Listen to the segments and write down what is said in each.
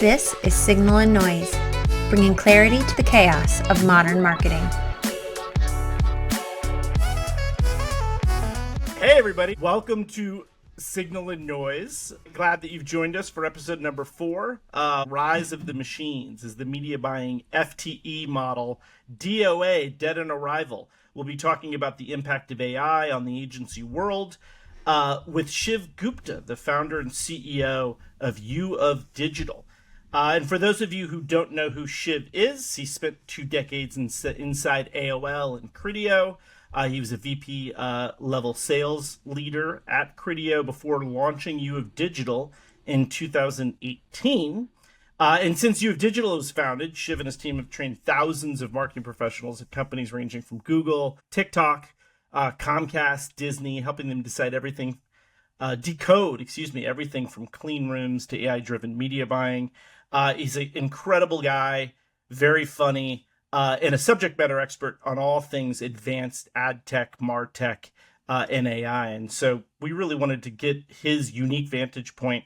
This is Signal and Noise, bringing clarity to the chaos of modern marketing. Hey everybody, welcome to Signal and Noise. Glad that you've joined us for episode number 4. Rise of the Machines is the media buying FTE model, DOA, dead on arrival. We'll be talking about the impact of AI on the agency world with Shiv Gupta, the founder and CEO of U of Digital. And for those of you who don't know who Shiv is, he spent 2 decades inside AOL and Criteo. He was a VP level sales leader at Criteo before launching U of Digital in 2018. And since U of Digital was founded, Shiv and his team have trained thousands of marketing professionals at companies ranging from Google, TikTok, Comcast, Disney, helping them decide everything from clean rooms to AI-driven media buying. He's an incredible guy, very funny, and a subject matter expert on all things advanced ad tech, martech, and AI. And so we really wanted to get his unique vantage point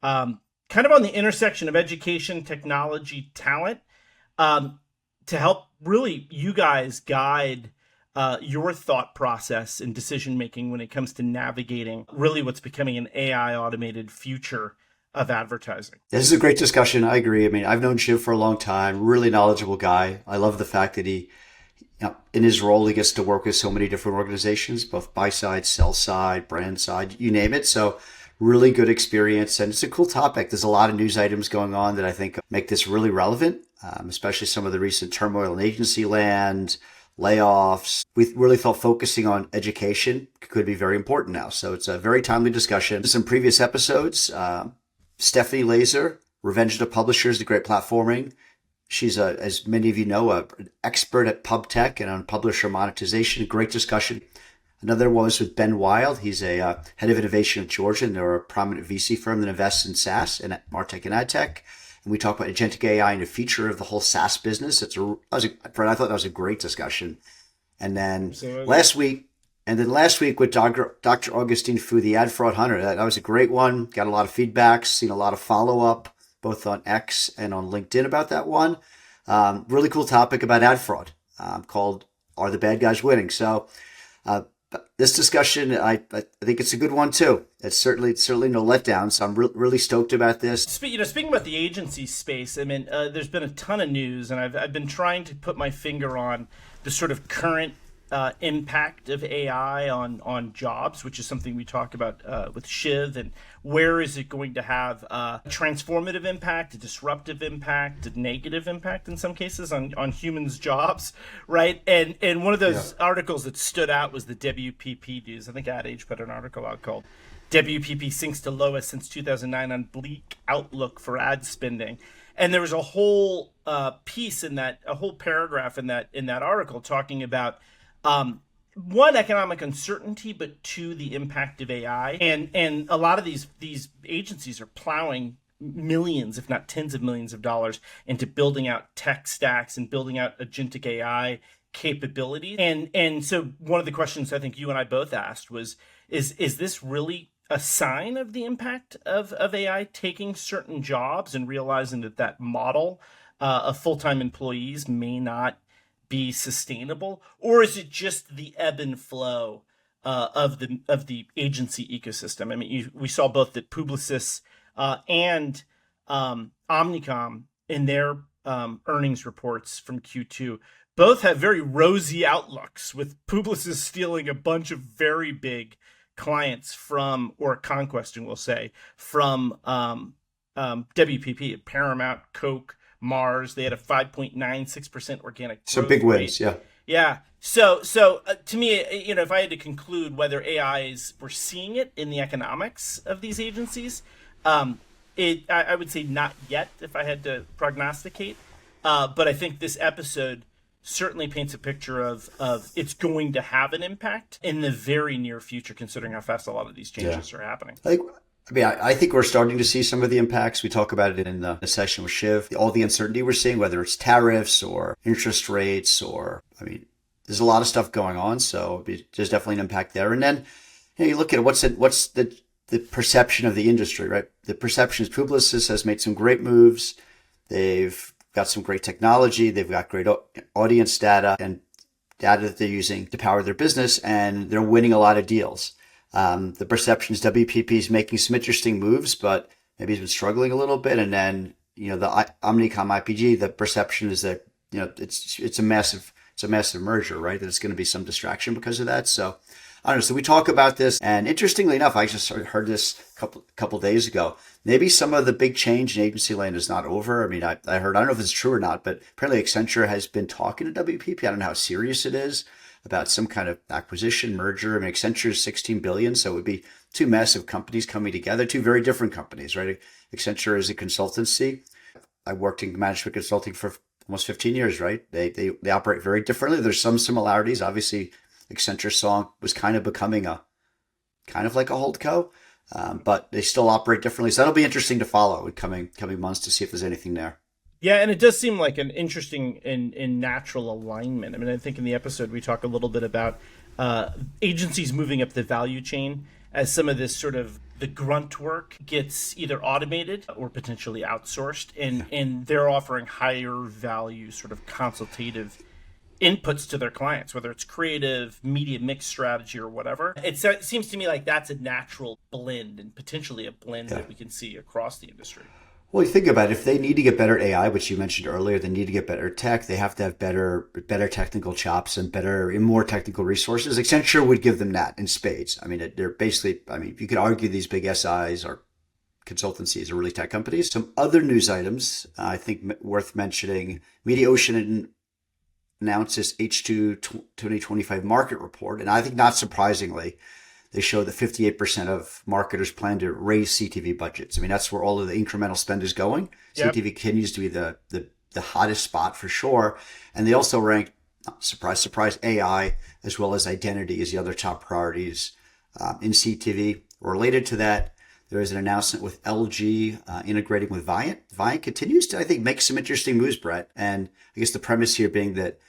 kind of on the intersection of education, technology, talent, to help really you guys guide your thought process and decision making when it comes to navigating really what's becoming an AI automated future of advertising. This is a great discussion. I agree. I mean, I've known Shiv for a long time, really knowledgeable guy. I love the fact that he, in his role, he gets to work with so many different organizations, both buy side, sell side, brand side, you name it. So really good experience. And it's a cool topic. There's a lot of news items going on that I think make this really relevant, especially some of the recent turmoil in agency land, layoffs. We really thought focusing on education could be very important now. So it's a very timely discussion. Some previous episodes, Stephanie Laser, Revenge of the Publishers, the great platforming. She's, as many of you know, an expert at pub tech and on publisher monetization. Great discussion. Another one was with Ben Wild. He's a head of innovation at Georgia, and they're a prominent VC firm that invests in SaaS and martech and ad tech. And we talk about agentic AI and the future of the whole SaaS business. I thought that was a great discussion. And then last week with Dr. Augustine Fu, the ad fraud hunter, that was a great one. Got a lot of feedback, seen a lot of follow-up, both on X and on LinkedIn about that one. Really cool topic about ad fraud called Are the Bad Guys Winning? So this discussion, I think it's a good one too. It's certainly no letdown. So I'm really stoked about this. Speaking about the agency space, I mean, there's been a ton of news, and I've been trying to put my finger on the sort of current impact of AI on jobs, which is something we talk about with Shiv, and where is it going to have a transformative impact, a disruptive impact, a negative impact in some cases on humans' jobs, right? And one of those articles that stood out was the WPP news. I think Ad Age put an article out called WPP sinks to lowest since 2009 on bleak outlook for ad spending. And there was a whole piece in that, a whole paragraph in that article talking about one, economic uncertainty, but 2, the impact of AI. And a lot of these agencies are plowing millions, if not tens of millions of dollars into building out tech stacks and building out agentic AI capabilities. And so one of the questions I think you and I both asked was, is this really a sign of the impact of AI taking certain jobs and realizing that model of full-time employees may not be sustainable, or is it just the ebb and flow of the agency ecosystem? I mean, we saw both that Publicis and Omnicom in their earnings reports from Q2 both have very rosy outlooks, with Publicis stealing a bunch of very big clients from, or conquesting, we'll say, from WPP, Paramount, Coke, Mars. They had a 5.96% organic growth So big wins, rate. Yeah. So to me, if I had to conclude whether we're seeing it in the economics of these agencies, I would say not yet, if I had to prognosticate. But I think this episode certainly paints a picture of it's going to have an impact in the very near future, considering how fast a lot of these changes are happening. I think we're starting to see some of the impacts. We talk about it in the session with Shiv. All the uncertainty we're seeing, whether it's tariffs or interest rates, there's a lot of stuff going on. So there's definitely an impact there. And then you look at what's the the perception of the industry, right? The perception is Publicis has made some great moves. They've got some great technology. They've got great audience data and data that they're using to power their business, and they're winning a lot of deals. The perception is WPP is making some interesting moves, but maybe he's been struggling a little bit. And then, the Omnicom IPG, the perception is that, it's a massive merger, right? That it's going to be some distraction because of that. So I don't know. So we talk about this, and interestingly enough, I just heard this a couple days ago. Maybe some of the big change in agency land is not over. I mean, I heard, I don't know if it's true or not, but apparently Accenture has been talking to WPP. I don't know how serious it is about some kind of acquisition, merger. I mean, Accenture is $16 billion, so it would be two massive companies coming together, two very different companies, right? Accenture is a consultancy. I worked in management consulting for almost 15 years, right? They operate very differently. There's some similarities. Obviously, Accenture was kind of becoming like a holdco, but they still operate differently. So that'll be interesting to follow in coming months to see if there's anything there. Yeah, and it does seem like an interesting and natural alignment. I mean, I think in the episode we talk a little bit about agencies moving up the value chain as some of this sort of the grunt work gets either automated or potentially outsourced, and they're offering higher value sort of consultative inputs to their clients, whether it's creative, media mix strategy, or whatever. It seems to me like that's a natural blend, and potentially a blend that we can see across the industry. Well, you think about it, if they need to get better AI, which you mentioned earlier, they need to get better tech. They have to have better technical chops and more technical resources. Accenture would give them that in spades. I mean, they're basically, you could argue these big SIs or consultancies are really tech companies. Some other news items, I think worth mentioning, MediaOcean announces H2 2025 market report. And I think not surprisingly, they show that 58% of marketers plan to raise CTV budgets. I mean, that's where all of the incremental spend is going. Yep. CTV continues to be the hottest spot for sure. And they also rank, surprise, AI as well as identity as the other top priorities in CTV. Related to that, there is an announcement with LG integrating with Viant. Viant continues to, I think, make some interesting moves, Brett. And I guess the premise here being that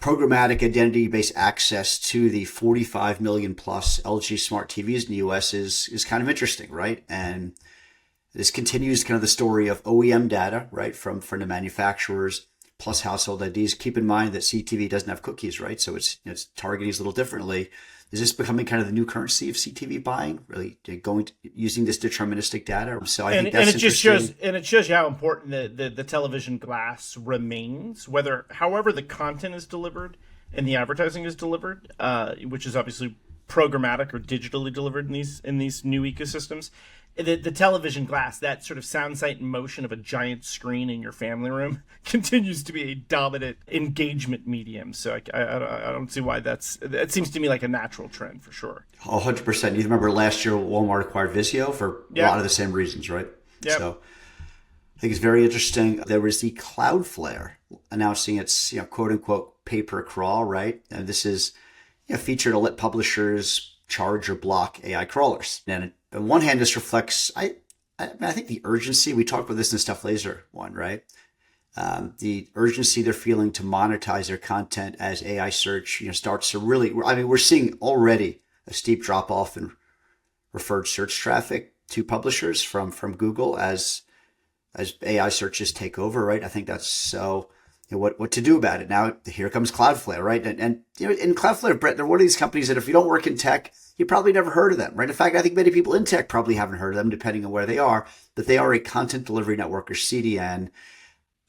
programmatic identity-based access to the 45 million plus LG smart TVs in the US is kind of interesting, right? And this continues kind of the story of OEM data, right, from the manufacturers plus household IDs. Keep in mind that CTV doesn't have cookies, right? So it's targeting a little differently. Is this becoming kind of the new currency of CTV buying? Really using this deterministic data? So I think that's interesting. It shows you how important the television glass remains, however the content is delivered and the advertising is delivered, which is obviously programmatic or digitally delivered in these new ecosystems. The television glass, that sort of sound, sight, and motion of a giant screen in your family room, continues to be a dominant engagement medium. So I don't see why that seems to me like a natural trend for sure. 100%. You remember last year Walmart acquired Vizio for a lot of the same reasons, right? Yep. So I think it's very interesting. There was the Cloudflare announcing its quote unquote pay per crawl, right? And this is a feature to let publishers charge or block AI crawlers. And on one hand, this reflects, I think the urgency, we talked about this in the Stuff Laser one, right? The urgency they're feeling to monetize their content as AI search, starts to really, we're seeing already a steep drop off in referred search traffic to publishers from Google as AI searches take over, right? I think that's so, what to do about it. Now, here comes Cloudflare, right? And in Cloudflare, Brett, they're one of these companies that if you don't work in tech, you probably never heard of them, right? In fact, I think many people in tech probably haven't heard of them, depending on where they are, but they are a content delivery network or CDN.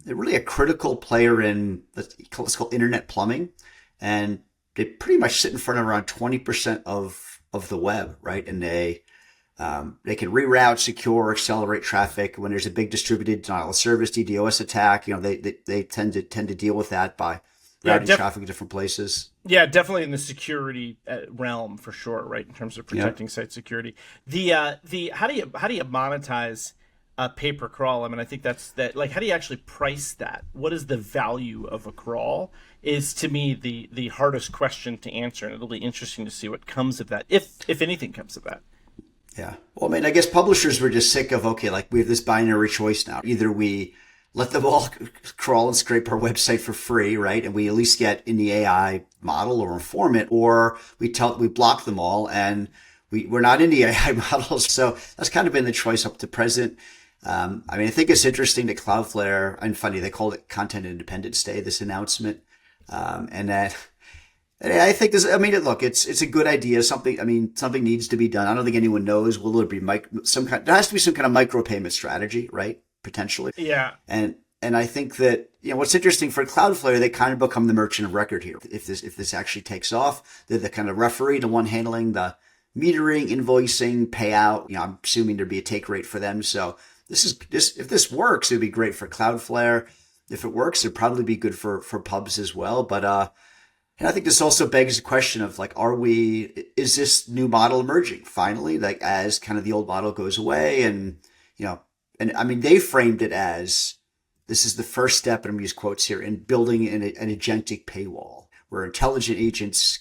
They're really a critical player in, let's call internet plumbing. And they pretty much sit in front of around 20% of the web, right? And they can reroute, secure, accelerate traffic when there's a big distributed denial of service, DDoS attack. They tend to deal with that by routing traffic in different places. Yeah, definitely in the security realm for sure, right? In terms of protecting site security. The how do you monetize pay per crawl? I mean, I think that's like, how do you actually price that? What is the value of a crawl? Is to me the hardest question to answer, and it'll be interesting to see what comes of that, if anything comes of that. Yeah. Well, I mean, I guess publishers were just sick of, we have this binary choice now. Either we let them all crawl and scrape our website for free, right? And we at least get in the AI model or inform it, or we block them all and we're not in the AI models. So that's kind of been the choice up to present. I think it's interesting that Cloudflare, and funny, they called it Content Independence Day, this announcement. And that, I think this, look, it's a good idea. Something needs to be done. I don't think anyone knows. Will there be there has to be some kind of micropayment strategy, right? Potentially. Yeah. And I think that, what's interesting for Cloudflare, they kind of become the merchant of record here. If this actually takes off, they're the kind of referee, the one handling the metering, invoicing, payout. I'm assuming there'd be a take rate for them. So if this works, it'd be great for Cloudflare. If it works, it'd probably be good for pubs as well. But, and I think this also begs the question of is this new model emerging finally, as kind of the old model goes away? And, they framed it as, this is the first step, and I'm going to use quotes here, in building an agentic paywall where intelligent agents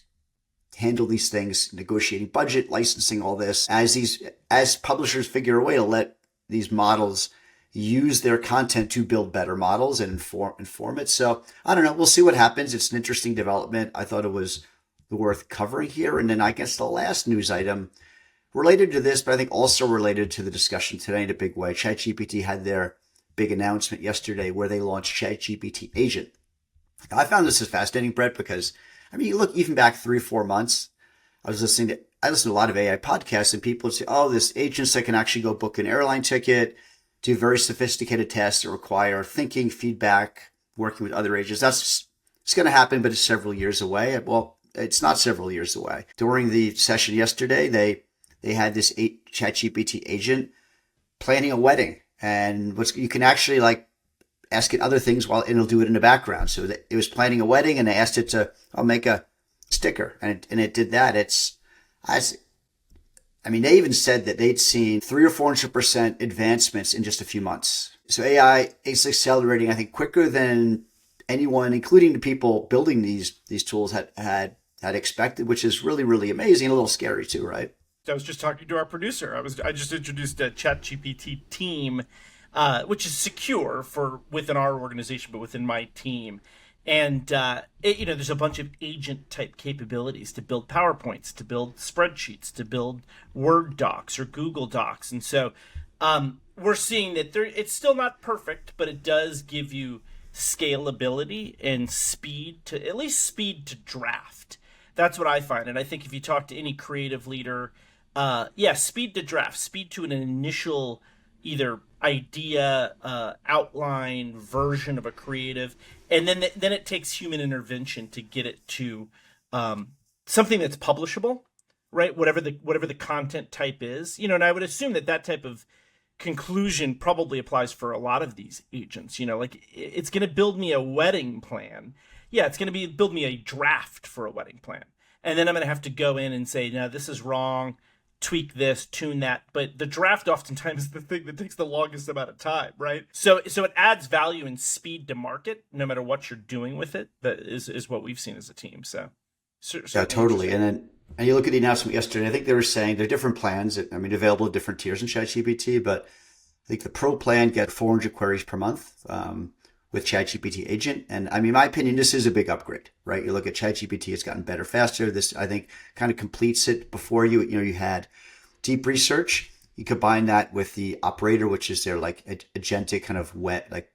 handle these things, negotiating budget, licensing, all this, as publishers figure a way to let these models use their content to build better models and inform it. So I don't know. We'll see what happens. It's an interesting development. I thought it was worth covering here. And then I guess the last news item related to this, but I think also related to the discussion today in a big way. ChatGPT had their big announcement yesterday where they launched ChatGPT Agent. I found this is fascinating, Brett, because you look even back 3-4 months, I listen to a lot of AI podcasts, and people would say, oh, this agents that can actually go book an airline ticket, do very sophisticated tests that require thinking, feedback, working with other agents. It's going to happen, but it's several years away. Well, it's not several years away. During the session yesterday, they had this ChatGPT agent planning a wedding, and you can actually ask it other things and it'll do it in the background. So it was planning a wedding, and I asked it to, I'll make a sticker, and it did that. They even said that they'd seen 300 or 400% advancements in just a few months. So AI is accelerating, I think, quicker than anyone, including the people building these tools, had expected, which is really, really amazing and a little scary too, right? I was just talking to our producer. I just introduced a ChatGPT team, which is secure within our organization, but within my team. And, there's a bunch of agent type capabilities to build PowerPoints, to build spreadsheets, to build Word docs or Google Docs. And so we're seeing that it's still not perfect, but it does give you scalability and at least speed to draft. That's what I find. And I think if you talk to any creative leader, speed to draft, speed to an initial either idea, outline, version of a creative, and then it takes human intervention to get it to something that's publishable, right? Whatever the content type is, and I would assume that type of conclusion probably applies for a lot of these agents. It's going to build me a wedding plan. Yeah, it's going to build me a draft for a wedding plan, and then I'm going to have to go in and say, no, this is wrong. Tweak this, tune that, but the draft oftentimes is the thing that takes the longest amount of time, right? So it adds value and speed to market, no matter what you're doing with it. That is what we've seen as a team. So yeah, totally. And you look at the announcement yesterday. I think they were saying there are different plans. Available at different tiers in ChatGPT, but I think the Pro plan get 400 queries per month with ChatGPT Agent. And in my opinion, this is a big upgrade, right? You look at ChatGPT, it's gotten better, faster. This, I think, kind of completes it. Before you had deep research. You combine that with the operator, which is their agentic kind of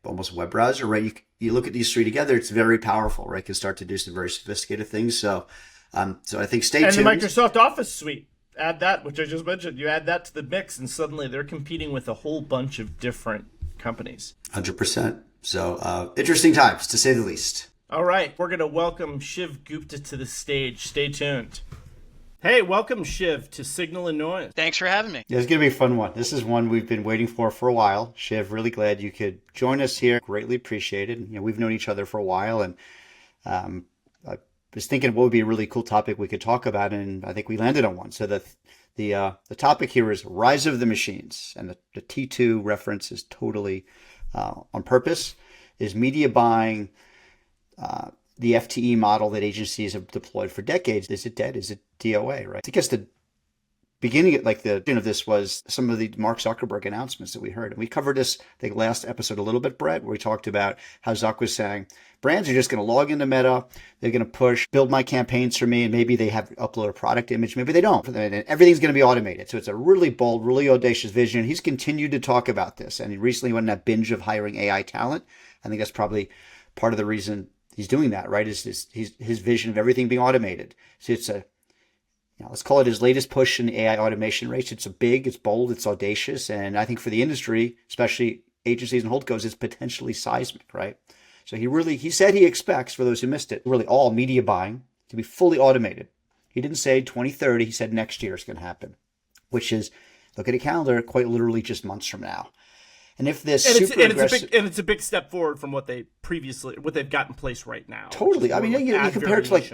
almost web browser, right? You look at these three together, it's very powerful, right? You can start to do some very sophisticated things. So I think stay tuned. And the Microsoft Office suite. Add that, which I just mentioned. You add that to the mix, and suddenly they're competing with a whole bunch of different companies. 100%. So interesting times, to say the least. All right. We're going to welcome Shiv Gupta to the stage. Stay tuned. Hey, welcome, Shiv, to Signal and Noise. Thanks for having me. Yeah, it's going to be a fun one. This is one we've been waiting for a while. Shiv, really glad you could join us here. Greatly appreciated. We've known each other for a while, and I was thinking what would be a really cool topic we could talk about, and I think we landed on one. So the topic here is Rise of the Machines, and the T2 reference is totally on purpose. Is media buying the FTE model that agencies have deployed for decades? Is it dead? Is it DOA, right? I guess the beginning, like the beginning of this was some of the Mark Zuckerberg announcements that we heard. And we covered this, I think, last episode a little bit, Brett, where we talked about how Zuck was saying brands are just going to log into Meta. They're going to build my campaigns for me. And maybe they have upload a product image. Maybe they don't. And everything's going to be automated. So it's a really bold, really audacious vision. He's continued to talk about this. And he recently went on that binge of hiring AI talent. I think that's probably part of the reason he's doing that, right? Is his vision of everything being automated. So it's let's call it his latest push in the AI automation race. It's big, it's bold, it's audacious. And I think for the industry, especially agencies and holdcos, it's potentially seismic, right? So he said he expects, for those who missed it, really all media buying to be fully automated. He didn't say 2030, he said next year is going to happen, which is, look at a calendar, quite literally just months from now. And if this it's a big step forward from what they've got in place right now. Totally. I mean, you compare it to like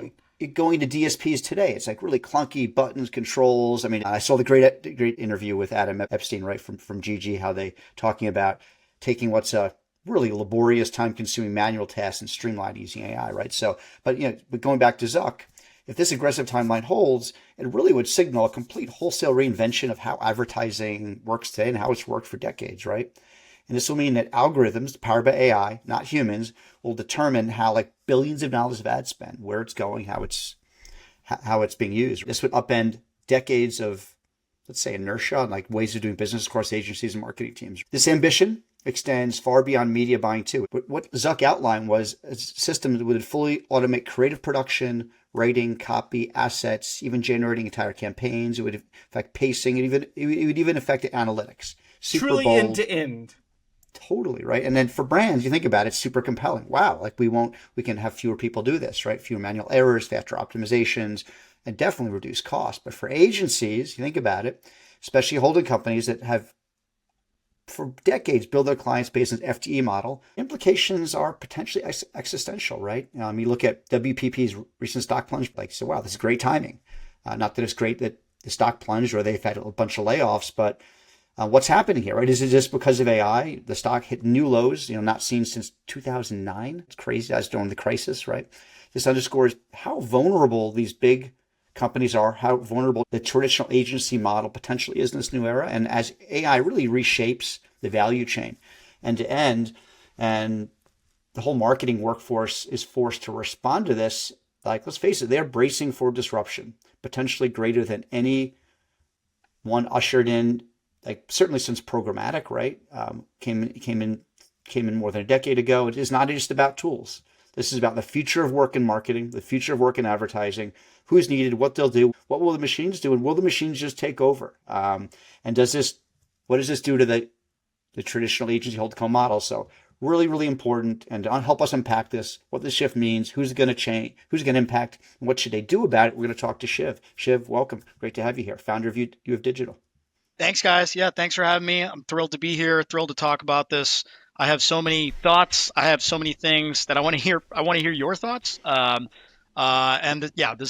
going to DSPs today. It's like really clunky buttons, controls. I mean, I saw the great interview with Adam Epstein, right, from GG, how they talking about taking what's a really laborious, time-consuming manual task and streamlining using AI, right? So, but going back to Zuck, if this aggressive timeline holds, it really would signal a complete wholesale reinvention of how advertising works today and how it's worked for decades, right? And this will mean that algorithms powered by AI, not humans, will determine how like billions of dollars of ad spend, where it's going, how it's being used. This would upend decades of, let's say, inertia and like ways of doing business across agencies and marketing teams. This ambition extends far beyond media buying too. What Zuck outlined was a system that would fully automate creative production, writing, copy, assets, even generating entire campaigns. It would affect pacing. It would even affect analytics. Super truly bold. End to end. Totally, right? And then for brands, you think about it, super compelling. Wow, like we can have fewer people do this, right? Fewer manual errors, faster optimizations, and definitely reduce cost. But for agencies, you think about it, especially holding companies that have for decades built their clients based on an FTE model, implications are potentially existential, right? You look at WPP's recent stock plunge, like, so wow, this is great timing. Not that it's great that the stock plunged or they've had a bunch of layoffs, but what's happening here, right? Is it just because of AI? The stock hit new lows, not seen since 2009. It's crazy. That's during the crisis, right? This underscores how vulnerable these big companies are, how vulnerable the traditional agency model potentially is in this new era. And as AI really reshapes the value chain end to end, and the whole marketing workforce is forced to respond to this, like, let's face it, they're bracing for disruption, potentially greater than any one ushered in, like certainly since programmatic, right? Came in more than a decade ago. It is not just about tools. This is about the future of work in marketing, the future of work in advertising, who's needed, what they'll do, what will the machines do, and will the machines just take over? And what does this do to the traditional agency holdco model? So really, really important, and to help us unpack this, what this shift means, who's going to change, who's going to impact, and what should they do about it? We're going to talk to Shiv. Shiv, welcome. Great to have you here, founder of You Have Digital. Thanks, guys. Yeah, thanks for having me. I'm thrilled to be here, thrilled to talk about this. I have so many thoughts. I have so many things that I want to hear. I want to hear your thoughts. This is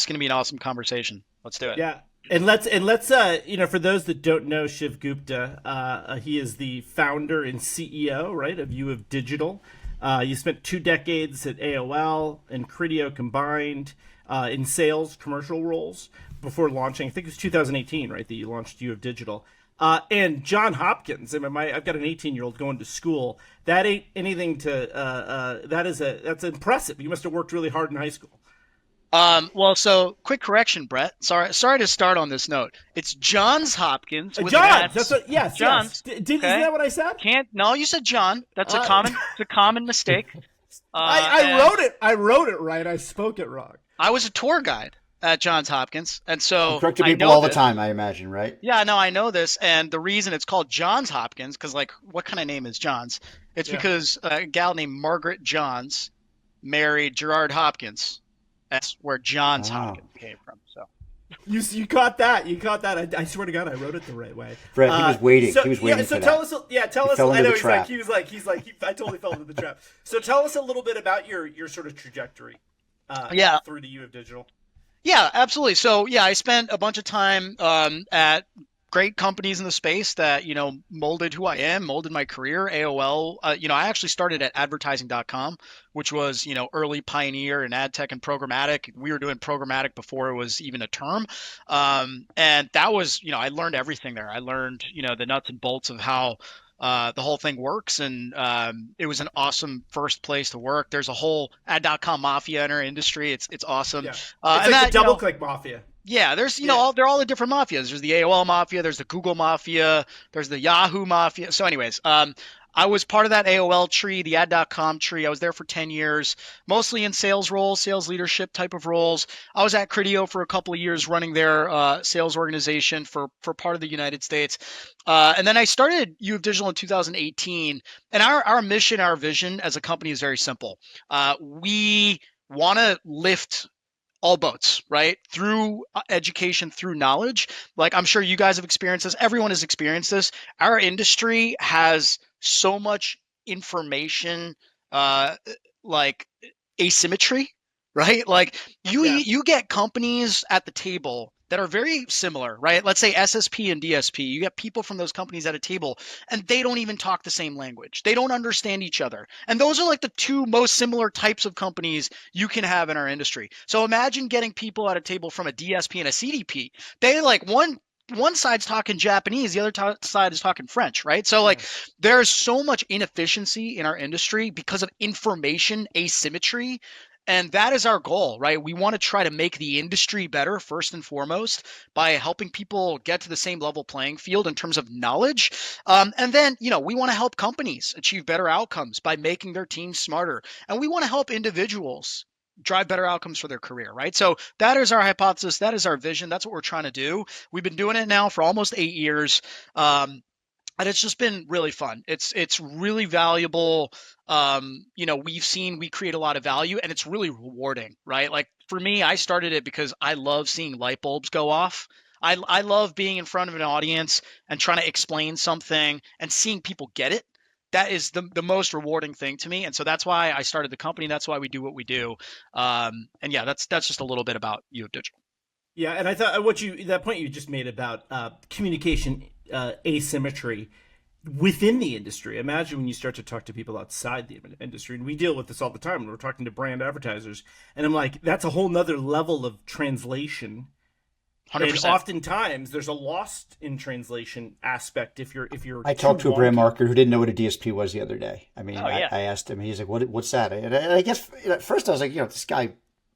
going to be an awesome conversation. Let's do it. Yeah. And let's for those that don't know Shiv Gupta, he is the founder and CEO, right, of You Have Digital. You spent 2 decades at AOL and Criteo combined in sales, commercial roles before launching. I think it was 2018, right, that you launched You Have Digital. And John Hopkins. I mean, I've got an 18-year-old going to school. That ain't anything to. That's impressive. You must have worked really hard in high school. So quick correction, Brett. Sorry to start on this note. It's Johns Hopkins. Johns. That's what. Yes. Johns. Yes. Isn't that what I said? No, you said John. That's a common mistake. I wrote it right. I spoke it wrong. I was a tour guide at Johns Hopkins, and so correcting people all the time, I imagine, right? Yeah, no, I know this, and the reason it's called Johns Hopkins, because like, what kind of name is Johns? It's because a gal named Margaret Johns married Gerard Hopkins. That's where Johns Hopkins came from. So you caught that. I swear to God, I wrote it the right way. Brett, he was waiting. He was waiting. So for tell that. us. Yeah, tell us. I know he's like. I totally fell into the trap. So tell us a little bit about your sort of trajectory. Through the You Have Digital. Yeah, absolutely. So I spent a bunch of time at great companies in the space that, molded who I am, molded my career. AOL, I actually started at advertising.com, which was, early pioneer in ad tech and programmatic. We were doing programmatic before it was even a term. And that was, I learned everything there. I learned, the nuts and bolts of how the whole thing works. And it was an awesome first place to work. There's a whole ad.com mafia in our industry. It's awesome. Yeah. It's and like the double click mafia. Yeah, there's they're all the different mafias. There's the AOL mafia, there's the Google mafia, there's the Yahoo mafia. So anyways, I was part of that AOL tree, the ad.com tree. I was there for 10 years, mostly in sales roles, sales leadership type of roles. I was at Criteo for a couple of years running their sales organization for part of the United States. And then I started U of Digital in 2018. And our mission, our vision as a company is very simple. We want to lift all boats, right? Through education, through knowledge. Like I'm sure you guys have experienced this. Everyone has experienced this. Our industry has so much information, like asymmetry, right? Like you get companies at the table that are very similar, right? Let's say SSP and DSP. You get people from those companies at a table and they don't even talk the same language. They don't understand each other. And those are like the two most similar types of companies you can have in our industry. So imagine getting people at a table from a DSP and a CDP. They like one side's talking Japanese, the other side is talking French, right? So like there's so much inefficiency in our industry because of information asymmetry. And that is our goal, right? We want to try to make the industry better first and foremost by helping people get to the same level playing field in terms of knowledge. And then, we want to help companies achieve better outcomes by making their teams smarter. And we want to help individuals drive better outcomes for their career, right? So that is our hypothesis. That is our vision. That's what we're trying to do. We've been doing it now for almost 8 years. And it's just been really fun. It's really valuable. We create a lot of value and it's really rewarding, right? Like for me, I started it because I love seeing light bulbs go off. I love being in front of an audience and trying to explain something and seeing people get it. That is the most rewarding thing to me. And so that's why I started the company. That's why we do what we do. And yeah, that's just a little bit about U of Digital. Yeah, and I thought that point you just made about communication asymmetry within the industry. Imagine when you start to talk to people outside the industry, and we deal with this all the time when we're talking to brand advertisers, and I'm like, that's a whole nother level of translation. 100%. And oftentimes there's a lost in translation aspect if you're I talked to a brand marketer who didn't know what a DSP was the other day. I mean, yeah. I asked him, he's like, what's that? And I guess at first I was like, this guy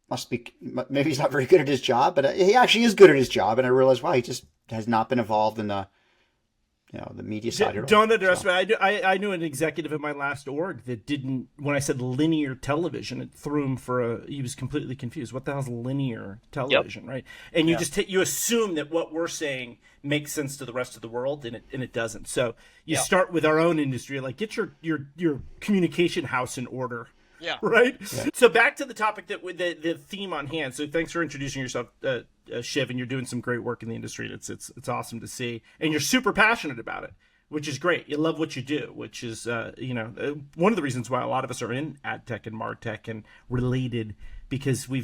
must be, maybe he's not very good at his job, but he actually is good at his job. And I realized, wow, he just has not been involved in the media side at all. Don't underestimate. I knew an executive at my last org that didn't. When I said linear television, it threw him he was completely confused. What the hell's linear television, Yep. right? And you you assume that what we're saying makes sense to the rest of the world, and it doesn't. So you start with our own industry, like get your communication house in order. Yeah. Right. Yeah. So back to the topic the theme on hand. So thanks for introducing yourself, Shiv, and you're doing some great work in the industry. It's awesome to see, and you're super passionate about it, which is great. You love what you do, which is one of the reasons why a lot of us are in ad tech and martech and related, because we're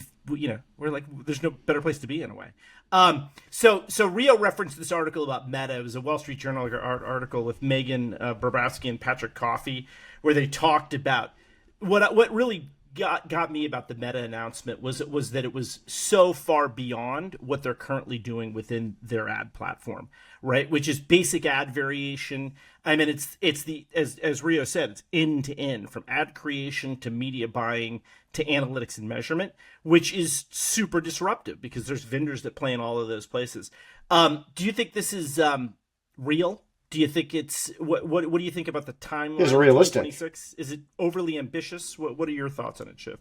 like, there's no better place to be in a way. So Rio referenced this article about Meta. It was a Wall Street Journal article with Megan Barbowski and Patrick Coffey, where they talked about what really got me about the Meta announcement was that it was so far beyond what they're currently doing within their ad platform, right? Which is basic ad variation. I mean, it's the as Rio said, it's end to end, from ad creation to media buying to analytics and measurement, which is super disruptive because there's vendors that play in all of those places. Do you think this is real? Do you think it's what do you think about the timeline? Is it realistic? Is it overly ambitious? What are your thoughts on it, Shiv?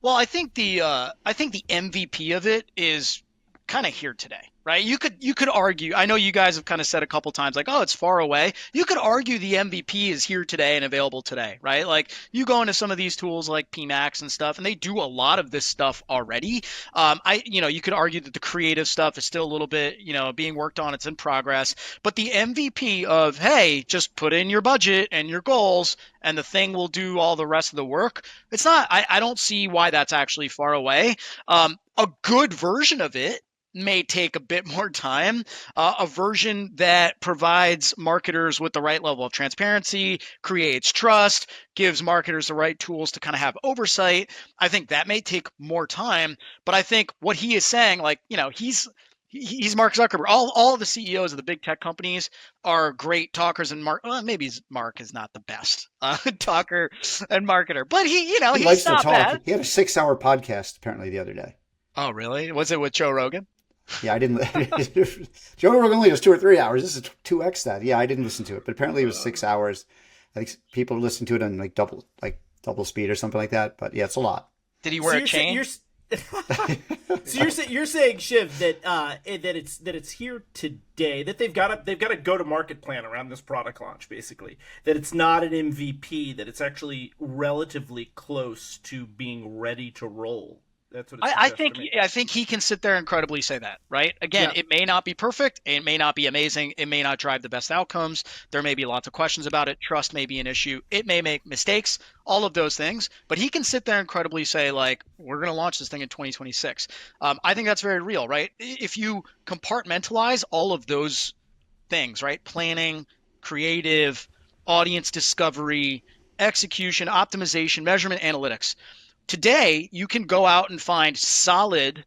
Well, I think the MVP of it is kind of here today, right? You could argue. I know you guys have kind of said a couple times like, oh, it's far away. You could argue the MVP is here today and available today, right? Like you go into some of these tools like PMax and stuff, and they do a lot of this stuff already. You could argue that the creative stuff is still a little bit, being worked on. It's in progress, but the MVP of, hey, just put in your budget and your goals, and the thing will do all the rest of the work. It's not. I don't see why that's actually far away. A good version of it may take a bit more time. A version that provides marketers with the right level of transparency, creates trust, gives marketers the right tools to kind of have oversight. I think that may take more time. But I think what he is saying, like, he's Mark Zuckerberg. All the CEOs of the big tech companies are great talkers and maybe Mark is not the best talker and marketer, but he likes he's to not talk. bad. He had a 6-hour podcast apparently the other day. Oh, really? Was it with Joe Rogan? Yeah, I didn't. Joe Rogan only was 2 or 3 hours. This is 2x that. Yeah, I didn't listen to it, but apparently it was 6 hours. I think people listen to it on like double speed or something like that. But yeah, it's a lot. Did he wear a chain? So you're saying, Shiv, that it's here today, that they've got a go to market plan around this product launch, basically, that it's not an MVP, that it's actually relatively close to being ready to roll. That's what I think he can sit there and credibly say that, right? Again, It may not be perfect. It may not be amazing. It may not drive the best outcomes. There may be lots of questions about it. Trust may be an issue. It may make mistakes, all of those things. But he can sit there and credibly say, like, we're going to launch this thing in 2026. I think that's very real, right? If you compartmentalize all of those things, right? Planning, creative, audience discovery, execution, optimization, measurement, analytics. Today, you can go out and find solid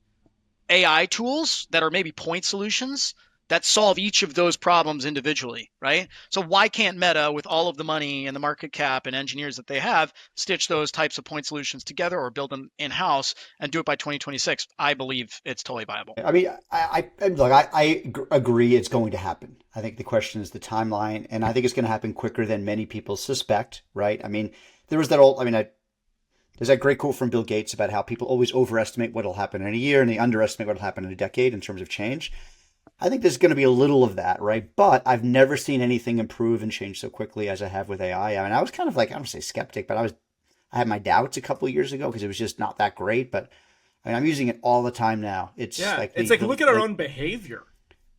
AI tools that are maybe point solutions that solve each of those problems individually, right? So why can't Meta, with all of the money and the market cap and engineers that they have, stitch those types of point solutions together or build them in-house and do it by 2026? I believe it's totally viable. I mean, I agree it's going to happen. I think the question is the timeline, and I think it's going to happen quicker than many people suspect, right? I mean, there was that old, there's that great quote from Bill Gates about how people always overestimate what will happen in a year and they underestimate what will happen in a decade in terms of change. I think there's going to be a little of that, right? But I've never seen anything improve and change so quickly as I have with AI. I mean, I was kind of like, I don't say skeptic, but I had my doubts a couple of years ago because it was just not that great. But I mean, I'm using it all the time now. It's look at our own behavior.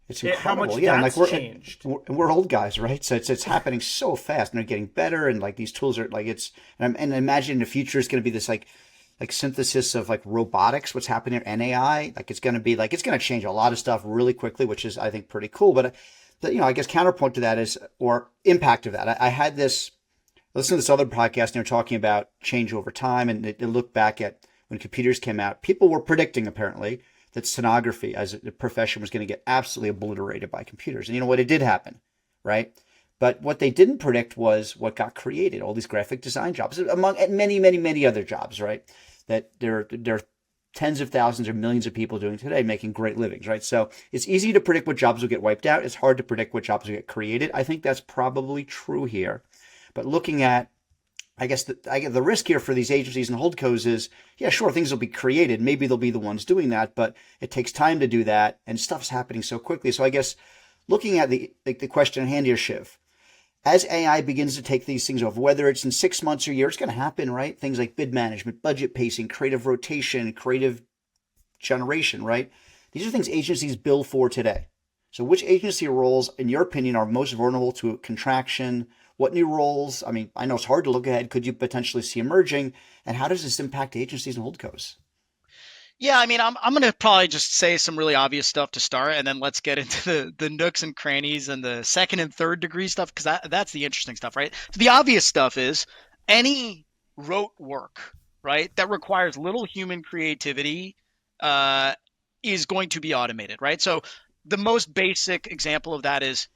It's incredible. How much yeah, that's changed. We're old guys, right? So it's happening so fast, and they're getting better. And like these tools are like and imagine the future is going to be this like synthesis of like robotics. What's happening in AI? Like it's going to change a lot of stuff really quickly, which is I think pretty cool. But I guess counterpoint to that is or impact of that. I had this listen to this other podcast, and they were talking about change over time, and they looked back at when computers came out. People were predicting apparently that stenography as a profession was going to get absolutely obliterated by computers. And you know what? It did happen, right? But what they didn't predict was what got created, all these graphic design jobs, among many, many, many other jobs, right? That there are tens of thousands or millions of people doing today making great livings, right? So it's easy to predict what jobs will get wiped out. It's hard to predict what jobs will get created. I think that's probably true here. But looking at I guess the risk here for these agencies and holdcos is, yeah, sure, things will be created. Maybe they'll be the ones doing that, but it takes time to do that, and stuff's happening so quickly. So I guess looking at the question at hand here, Shiv, as AI begins to take these things over, whether it's in 6 months or a year, it's going to happen, right? Things like bid management, budget pacing, creative rotation, creative generation, right? These are things agencies bill for today. So which agency roles, in your opinion, are most vulnerable to contraction? What new roles? I mean, I know it's hard to look ahead. Could you potentially see emerging? And how does this impact agencies and holdcos? Yeah, I mean, I'm going to probably just say some really obvious stuff to start, and then let's get into the nooks and crannies and the second and third degree stuff, because that's the interesting stuff, right? So the obvious stuff is any rote work, right, that requires little human creativity is going to be automated, right? So the most basic example of that is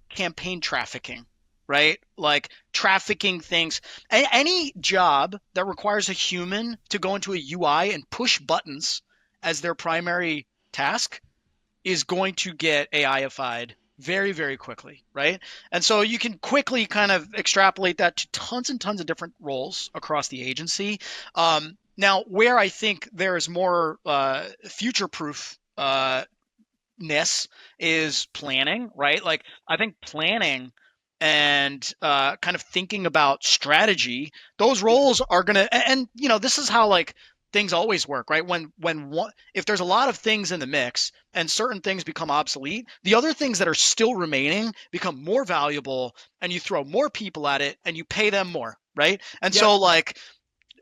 campaign trafficking, right? Like trafficking things. Any job that requires a human to go into a UI and push buttons as their primary task is going to get AIified very, very quickly, right? And so you can quickly kind of extrapolate that to tons and tons of different roles across the agency. Now, where I think there is more future-proof is planning, right? Like I think planning and kind of thinking about strategy, those roles are going to, and this is how like things always work, right? If there's a lot of things in the mix and certain things become obsolete, the other things that are still remaining become more valuable, and you throw more people at it and you pay them more, right? And so like,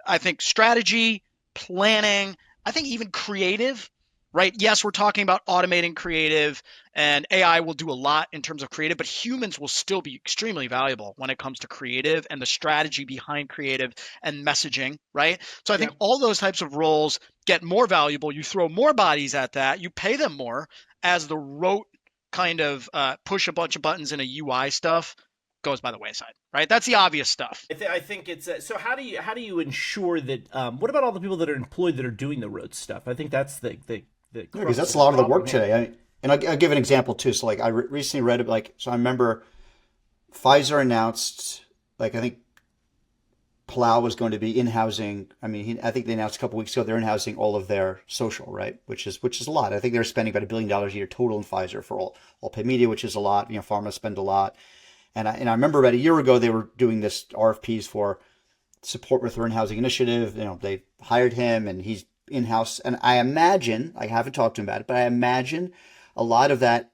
I think strategy, planning, I think even creative right? Yes, we're talking about automating creative, and AI will do a lot in terms of creative, but humans will still be extremely valuable when it comes to creative and the strategy behind creative and messaging, right? So I think all those types of roles get more valuable. You throw more bodies at that, you pay them more as the rote kind of push a bunch of buttons in a UI stuff goes by the wayside, right? That's the obvious stuff. I think it's so. How do you ensure that? What about all the people that are employed that are doing the road stuff? I think that's the Because that's a lot of the work today. And I'll give an example too. So like I recently read it. Like so, I remember Pfizer announced like I think Plow was going to be in-housing. I mean, I think they announced a couple weeks ago they're in-housing all of their social, right? Which is a lot. I think they're spending about $1 billion a year total in Pfizer for all paid media, which is a lot. You know, pharma spend a lot. And I remember about a year ago they were doing this RFPs for support with their in-housing initiative. You know, they hired him and he's in-house. And I imagine, I haven't talked to him about it, but I imagine a lot of that,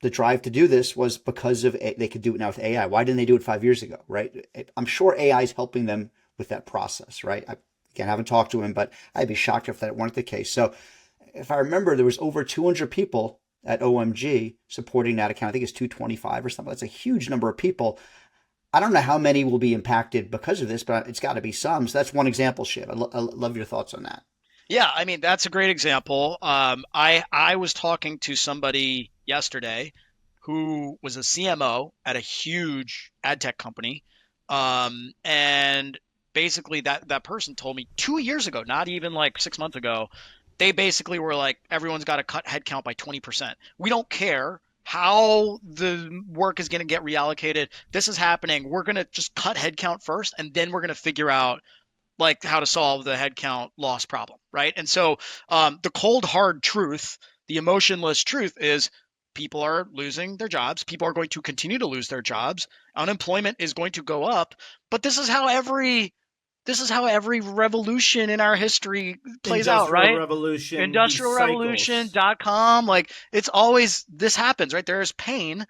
the drive to do this was because of they could do it now with AI. Why didn't they do it 5 years ago, right? I'm sure AI is helping them with that process, right? Again, I haven't talked to him, but I'd be shocked if that weren't the case. So if I remember, there was over 200 people at OMG supporting that account. I think it's 225 or something. That's a huge number of people. I don't know how many will be impacted because of this, but it's got to be some. So that's one example, Shiv. I love your thoughts on that. Yeah, I mean, that's a great example. I was talking to somebody yesterday who was a CMO at a huge ad tech company. And basically that person told me 2 years ago, not even like 6 months ago, they basically were like, everyone's got to cut headcount by 20%. We don't care how the work is going to get reallocated. This is happening. We're going to just cut headcount first, and then we're going to figure out like how to solve the headcount loss problem, right? And so the cold, hard truth, the emotionless truth is people are losing their jobs. People are going to continue to lose their jobs. Unemployment is going to go up. But this is how every revolution in our history plays out, right? Revolution, Industrialrevolution.com. Like it's always, this happens, right? There is pain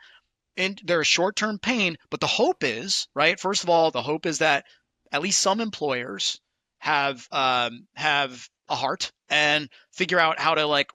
and there is short-term pain, but the hope is, right? First of all, the hope is that at least some employers have a heart and figure out how to like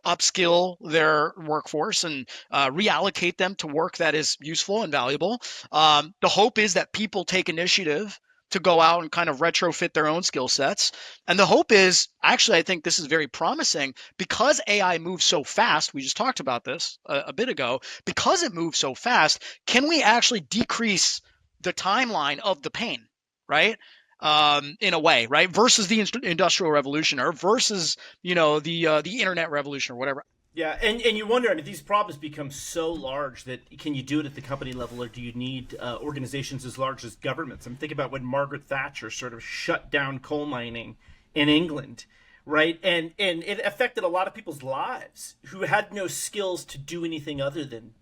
upskill their workforce and reallocate them to work that is useful and valuable. The hope is that people take initiative to go out and kind of retrofit their own skill sets. And the hope is, actually, I think this is very promising because AI moves so fast. We just talked about this a bit ago. Because it moves so fast, can we actually decrease the timeline of the pain, right? In a way, right? Versus the industrial revolution or versus, the internet revolution or whatever. Yeah, and you wonder, I mean, these problems become so large that can you do it at the company level, or do you need organizations as large as governments? I'm thinking about when Margaret Thatcher sort of shut down coal mining in England, right? And it affected a lot of people's lives who had no skills to do anything other than,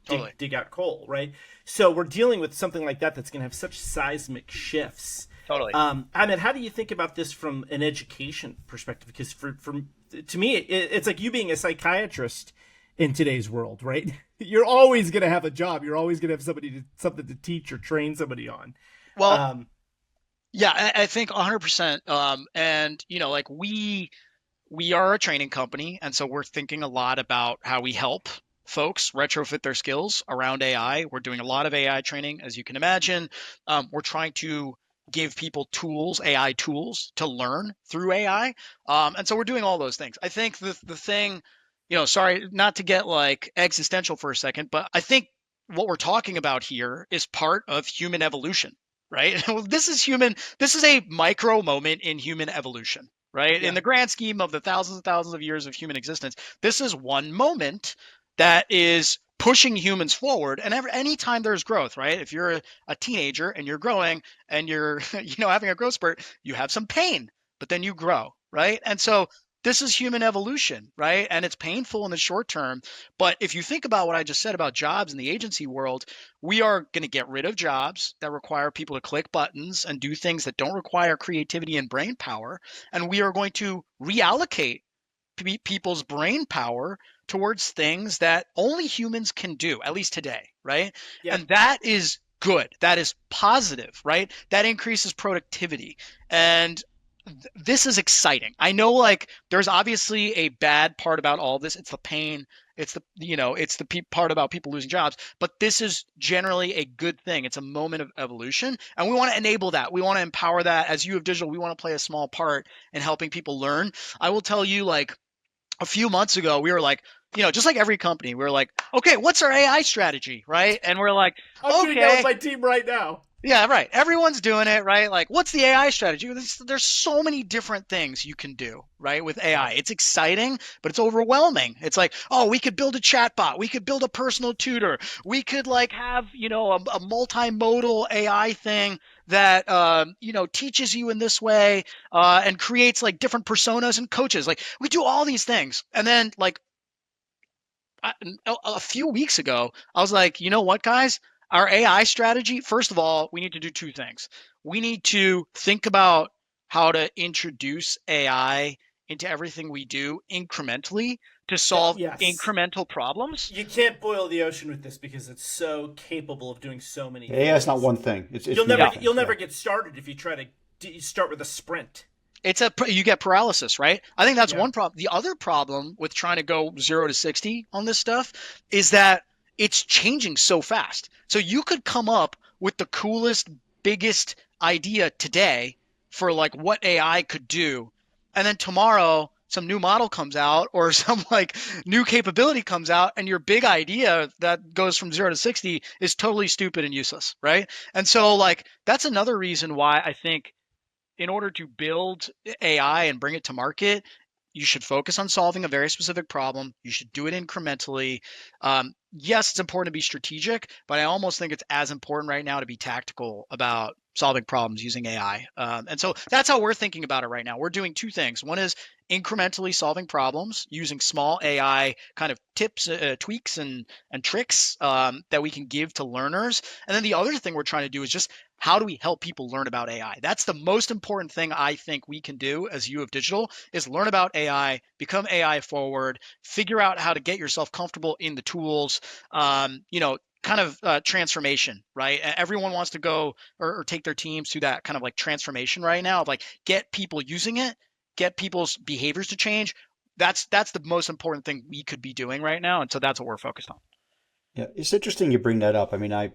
Totally. dig out coal, right? So we're dealing with something like that that's going to have such seismic shifts. Totally. I mean, how do you think about this from an education perspective? Because to me, it's like you being a psychiatrist in today's world, right? You're always going to have a job. You're always going to have something to teach or train somebody on. Well, yeah, I think 100%. And like we are a training company, and so we're thinking a lot about how we help folks retrofit their skills around AI. We're doing a lot of AI training, as you can imagine. We're trying to give people tools, AI tools to learn through AI. And so we're doing all those things. I think the thing, sorry, not to get like existential for a second, but I think what we're talking about here is part of human evolution, right? This is a micro moment in human evolution, right? Yeah. In the grand scheme of the thousands and thousands of years of human existence, this is one moment that is pushing humans forward. And anytime there's growth, right? If you're a teenager and you're growing and you're, having a growth spurt, you have some pain, but then you grow, right? And so this is human evolution, right? And it's painful in the short term. But if you think about what I just said about jobs in the agency world, we are going to get rid of jobs that require people to click buttons and do things that don't require creativity and brain power. And we are going to reallocate people's brain power towards things that only humans can do, at least today, right? Yeah. And that is good. That is positive, right? That increases productivity. And this is exciting. I know like there's obviously a bad part about all this. It's the pain. It's the, it's the part about people losing jobs, but this is generally a good thing. It's a moment of evolution, and we want to enable that. We want to empower that. As you of digital, we want to play a small part in helping people learn. I will tell you, like a few months ago, we were like, just like every company, we were like, okay, what's our AI strategy, right? And we're like, I'm doing that with my team right now. Yeah, right. Everyone's doing it, right? Like, what's the AI strategy? There's so many different things you can do, right, with AI. It's exciting, but it's overwhelming. It's like, oh, we could build a chatbot. We could build a personal tutor. We could like have, a multimodal AI thing that, teaches you in this way and creates like different personas and coaches. Like, we do all these things. And then like a few weeks ago, I was like, you know what, guys? Our AI strategy, first of all, we need to do two things. We need to think about how to introduce AI into everything we do incrementally to solve incremental problems. You can't boil the ocean with this because it's so capable of doing so many things. AI is not one thing. You'll never get started if you try to start with a sprint. You get paralysis, right? I think that's one problem. The other problem with trying to go 0 to 60 on this stuff is that it's changing so fast. So you could come up with the coolest, biggest idea today for like what AI could do. And then tomorrow some new model comes out or some like new capability comes out and your big idea that goes from 0 to 60 is totally stupid and useless, right? And so like that's another reason why I think in order to build AI and bring it to market, you should focus on solving a very specific problem. You should do it incrementally. Yes, it's important to be strategic, but I almost think it's as important right now to be tactical about solving problems using AI. And so that's how we're thinking about it right now. We're doing two things. One is incrementally solving problems using small AI kind of tips, tweaks, and tricks that we can give to learners. And then the other thing we're trying to do is just how do we help people learn about AI? That's the most important thing I think we can do as U of Digital is learn about AI, become AI forward, figure out how to get yourself comfortable in the tools, kind of transformation, right? Everyone wants to go or take their teams through that kind of like transformation right now of like get people using it, get people's behaviors to change. That's the most important thing we could be doing right now. And so that's what we're focused on. Yeah, it's interesting you bring that up. I mean, I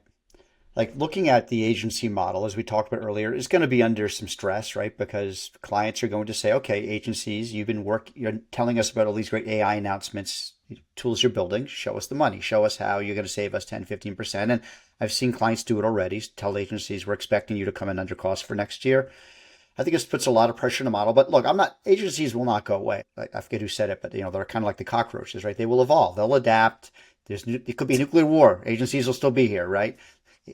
like looking at the agency model, as we talked about earlier, is going to be under some stress, right? Because clients are going to say, okay, agencies, you're telling us about all these great AI announcements, tools you're building, show us the money, show us how you're going to save us 10, 15%. And I've seen clients do it already, tell agencies, we're expecting you to come in under cost for next year. I think this puts a lot of pressure on the model, but look, agencies will not go away. I forget who said it, but they're kind of like the cockroaches, right? They will evolve, they'll adapt. It could be a nuclear war. Agencies will still be here, right?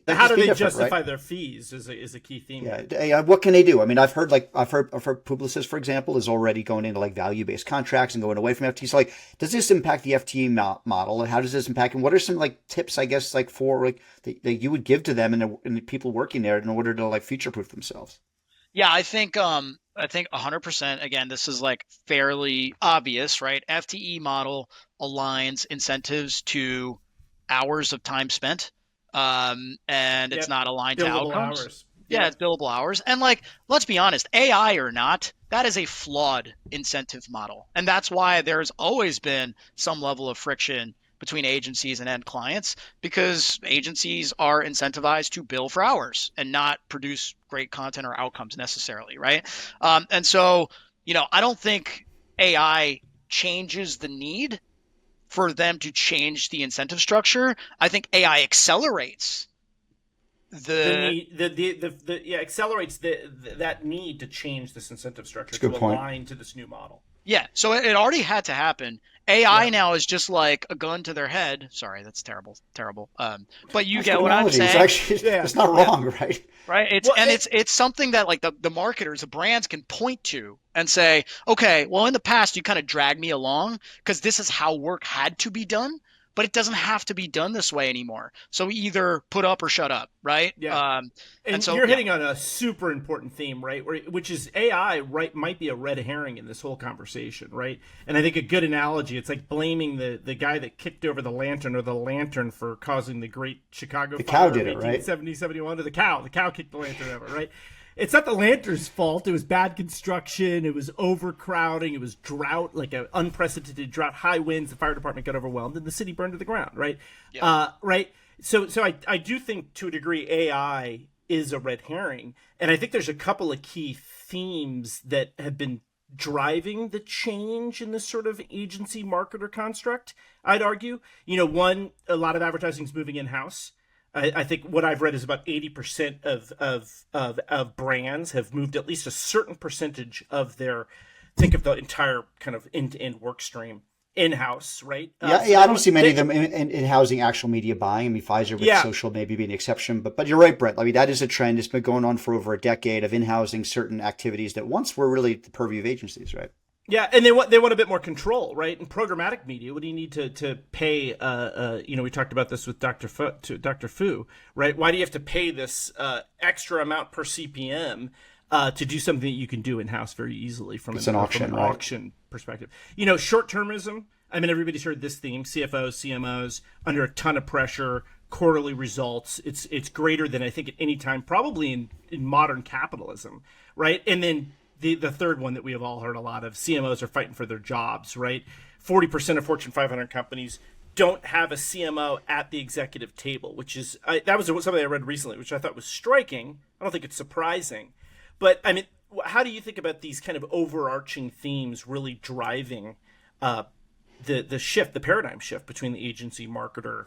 How do they justify their fees is a key theme. Yeah. What can they do? I mean, I've heard Publicis, for example, is already going into like value-based contracts and going away from FTE. So like, does this impact the FTE model? And how does this impact? And what are some like tips, I guess, like for like that you would give to them and the people working there in order to like future-proof themselves? Yeah, I think 100%. Again, this is like fairly obvious, right? FTE model aligns incentives to hours of time spent. And it's not aligned to outcomes. Hours. Yeah, it's billable hours. And like, let's be honest, AI or not, that is a flawed incentive model. And that's why there's always been some level of friction between agencies and end clients because agencies are incentivized to bill for hours and not produce great content or outcomes necessarily, right? And so, I don't think AI changes the need for them to change the incentive structure. I think AI accelerates accelerates that need to change this incentive structure to align to this new model. Yeah, so it already had to happen. AI now is just like a gun to their head. Sorry, that's terrible. But you get what I'm saying. It's not wrong, right? Right. It's something that like the marketers, the brands can point to and say, okay, well, in the past you kind of dragged me along because this is how work had to be done, but it doesn't have to be done this way anymore. So either put up or shut up, right? Yeah. And so you're hitting on a super important theme, right? Which is AI, right? Might be a red herring in this whole conversation, right? And I think a good analogy, it's like blaming the guy that kicked over the lantern or the lantern for causing the Great Chicago Fire cow did it, right? 1870, 71, or the cow kicked the lantern over, right? it's not the Lantern's fault. It was bad construction. It was overcrowding. It was drought, like an unprecedented drought, high winds. The fire department got overwhelmed, and the city burned to the ground. Right, right. So I do think to a degree AI is a red herring, and I think there's a couple of key themes that have been driving the change in this sort of agency marketer construct. I'd argue, one, a lot of advertising is moving in house. I think what I've read is about 80% of brands have moved at least a certain percentage of their, think of the entire kind of end-to-end work stream in-house, right? I don't see many of them in housing actual media buying. I mean, Pfizer with social maybe being an exception, but you're right, Brett. I mean, that is a trend. It's been going on for over a decade of in-housing certain activities that once were really the purview of agencies, right? Yeah, and they want a bit more control, right? In programmatic media, what do you need to pay? We talked about this with Dr. Fu, right? Why do you have to pay this extra amount per CPM to do something that you can do in house very easily from an auction perspective? Short-termism. I mean, everybody's heard this theme: CFOs, CMOs under a ton of pressure, quarterly results. It's greater than I think at any time, probably in modern capitalism, right? And then the third one that we have all heard a lot of: CMOs are fighting for their jobs, right? 40% of Fortune 500 companies don't have a CMO at the executive table, which is that was something I read recently, which I thought was striking. I don't think it's surprising, but I mean, how do you think about these kind of overarching themes really driving the shift, the paradigm shift between the agency marketer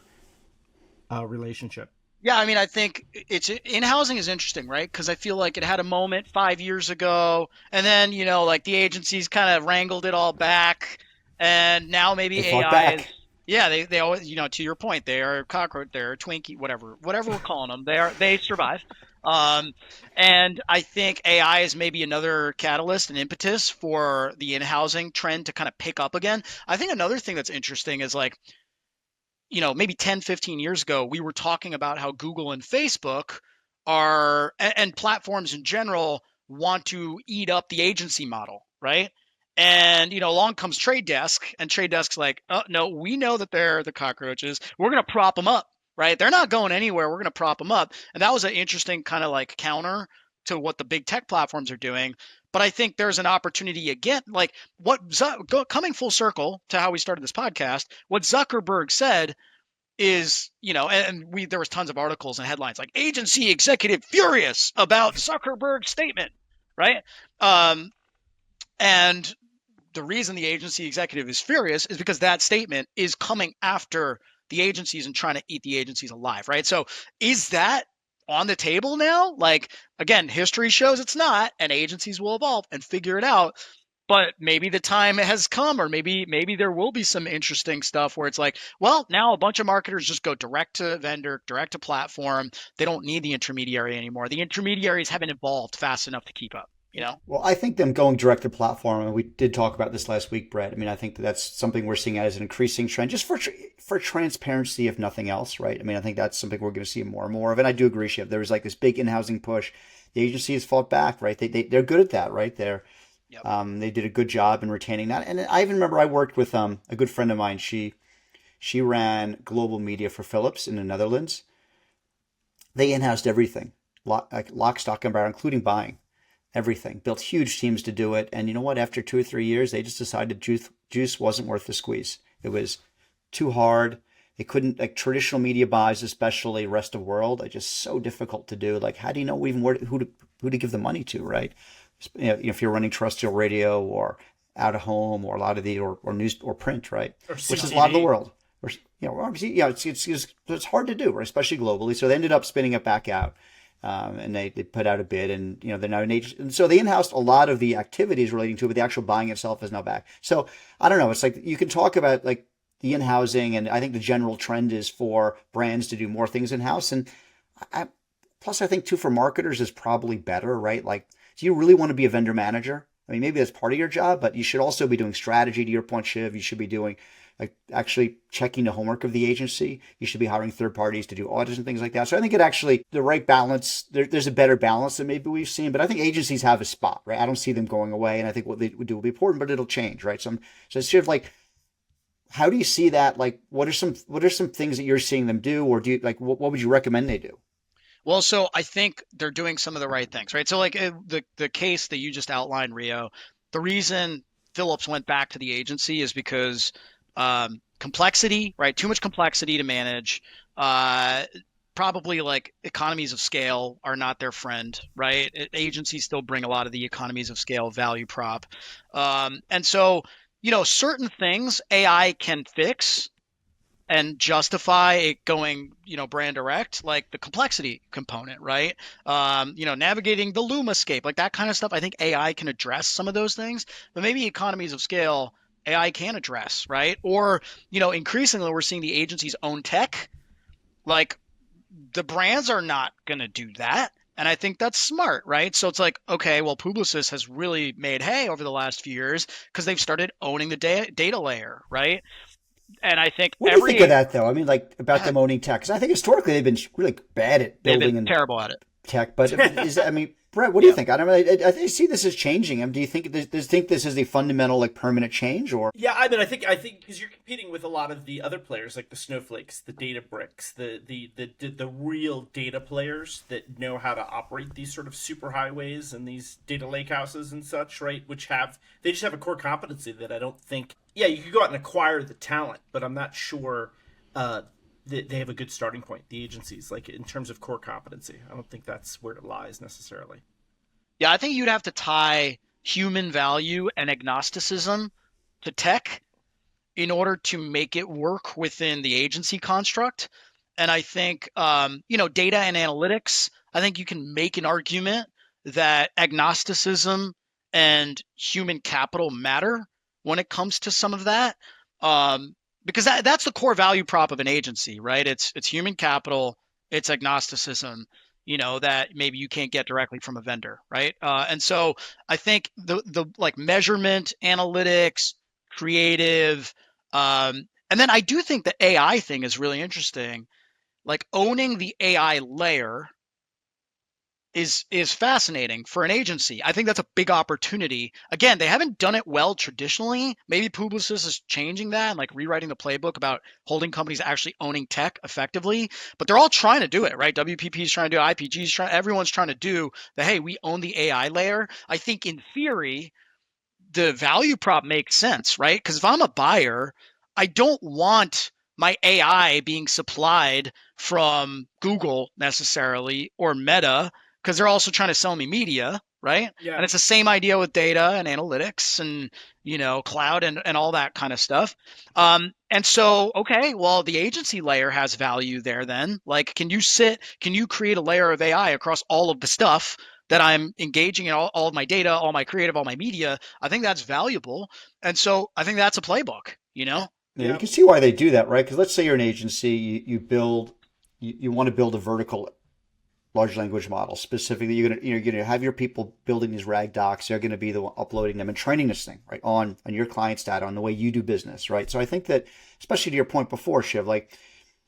relationship? Yeah, I mean, I think it's in-housing is interesting, right? Because I feel like it had a moment 5 years ago, and then like the agencies kind of wrangled it all back, and now maybe AI is. Yeah, they always, to your point, they are cockroach, they're Twinkie, whatever we're calling them. They survive. And I think AI is maybe another catalyst and impetus for the in-housing trend to kind of pick up again. I think another thing that's interesting is like, maybe 10, 15 years ago, we were talking about how Google and Facebook are, and platforms in general, want to eat up the agency model, right? And, along comes Trade Desk, and Trade Desk's like, oh, no, we know that they're the cockroaches. We're going to prop them up, right? They're not going anywhere. We're going to prop them up. And that was an interesting kind of like counter to what the big tech platforms are doing. But I think there's an opportunity again, like coming full circle to how we started this podcast, what Zuckerberg said is, there was tons of articles and headlines like agency executive furious about Zuckerberg's statement, right? And the reason the agency executive is furious is because that statement is coming after the agencies and trying to eat the agencies alive, right? So is that on the table now? Like, again, history shows it's not, and agencies will evolve and figure it out. But maybe the time has come, or maybe there will be some interesting stuff where it's like, well, now a bunch of marketers just go direct to vendor, direct to platform. They don't need the intermediary anymore. The intermediaries haven't evolved fast enough to keep up. Well, I think them going direct to platform, and we did talk about this last week, Brett. I mean, I think that's something we're seeing as an increasing trend, just for transparency, if nothing else, right? I mean, I think that's something we're going to see more and more of. And I do agree, Shiv. There was like this big in-housing push. The agency has fought back, right? They're good at that, right? They did a good job in retaining that. And I even remember I worked with a good friend of mine. She ran global media for Philips in the Netherlands. They in-housed everything, lock, stock, and barrel, including buying. Everything. Built huge teams to do it. And you know what? After 2 or 3 years, they just decided juice wasn't worth the squeeze. It was too hard. They couldn't, like traditional media buys, especially rest of world, are just so difficult to do. Like, how do you know even who to give the money to, right? If you're running terrestrial radio or out of home or a lot of or news or print, right? Which is a lot of the world. Obviously, it's hard to do, right? Especially globally. So they ended up spinning it back out. And they put out a bid, and they're now an agency, and so they in-housed a lot of the activities relating to it, but the actual buying itself is now back. So I don't know. It's like you can talk about like the in-housing, and I think the general trend is for brands to do more things in-house, and plus I think too for marketers is probably better, right? Like, do you really want to be a vendor manager? I mean, maybe that's part of your job, but you should also be doing strategy. To your point, Shiv, you should be doing like actually checking the homework of the agency. You should be hiring third parties to do audits and things like that. So I think the right balance, there's a better balance than maybe we've seen, but I think agencies have a spot, right? I don't see them going away, and I think what they do will be important, but it'll change, right? So it's sort of like, how do you see that? Like, what are some things that you're seeing them do, or do you like, what would you recommend they do? Well, so I think they're doing some of the right things, right? So like the case that you just outlined, Rio, the reason Phillips went back to the agency is because complexity, right? Too much complexity to manage. Uh, Probably like economies of scale are not their friend, right? Agencies still bring a lot of the economies of scale value prop. And so, certain things AI can fix and justify it going, brand direct, like the complexity component, right? Navigating the Lumascape, like that kind of stuff. I think AI can address some of those things, but maybe economies of scale AI can address, right? Or, increasingly we're seeing the agencies own tech. Like the brands are not going to do that. And I think that's smart, right? So it's like, okay, well, Publicis has really made hay over the last few years because they've started owning the data layer, right? And I think What do you think of that, though? I mean, like about them owning tech, because I think historically they've been really bad at they've building been and terrible at it. tech. But I mean, Brett, what do you think? I don't know. I see this as changing. I mean, do you think this is a fundamental, like, permanent change, or? Yeah, I mean, I think because you're competing with a lot of the other players, like the Snowflakes, the Databricks, the real data players that know how to operate these sort of super highways and these data lakehouses and such, right? They just have a core competency that I don't think. Yeah, you could go out and acquire the talent, but I'm not sure they have a good starting point. The agencies, like in terms of core competency, I don't think that's where it lies necessarily. Yeah, I think you'd have to tie human value and agnosticism to tech in order to make it work within the agency construct. And I think, data and analytics, I think you can make an argument that agnosticism and human capital matter when it comes to some of that. Because that's the core value prop of an agency, right? It's human capital, it's agnosticism, that maybe you can't get directly from a vendor, right? And so I think the like measurement, analytics, creative, and then I do think the AI thing is really interesting. Like owning the AI layer is fascinating for an agency. I think that's a big opportunity. Again, they haven't done it well traditionally. Maybe Publicis is changing that and like rewriting the playbook about holding companies actually owning tech effectively. But they're all trying to do it, right? WPP is trying to do it, IPG is trying. Everyone's trying to do the hey, we own the AI layer. I think in theory, the value prop makes sense, right? Because if I'm a buyer, I don't want my AI being supplied from Google necessarily or Meta because they're also trying to sell me media, right? Yeah. And it's the same idea with data and analytics and cloud and all that kind of stuff. And so, okay, well, the agency layer has value there then. Like, can you create a layer of AI across all of the stuff that I'm engaging in all of my data, all my creative, all my media? I think that's valuable. And so I think that's a playbook, Yeah, you can see why they do that, right? Because let's say you're an agency, you want to build a vertical large language model specifically. You're gonna have your people building these RAG docs. They're going to be the one uploading them and training this thing right on your client's data, on the way you do business, right? So I think that, especially to your point before, Shiv, like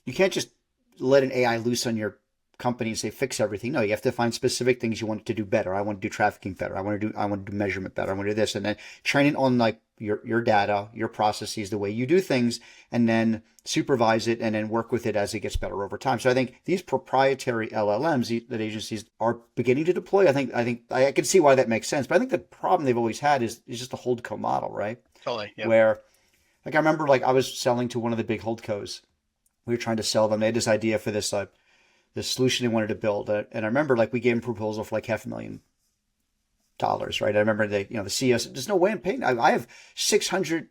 you can't just let an AI loose on your company and say fix everything. No, you have to find specific things you want to do better. I want to do trafficking better. I want to do measurement better. I want to do this, and then train it on like your data, your processes, the way you do things, and then supervise it and then work with it as it gets better over time. So I think these proprietary LLMs that agencies are beginning to deploy, I think I can see why that makes sense. But I think the problem they've always had is just a holdco model, right? Totally. Yeah. Where, like I remember, like I was selling to one of the big holdcos. We were trying to sell them. They had this idea for this solution they wanted to build, and I remember like we gave them a proposal for like $500,000. Right? I remember the CEO said, "There's no way I'm paying. I have 600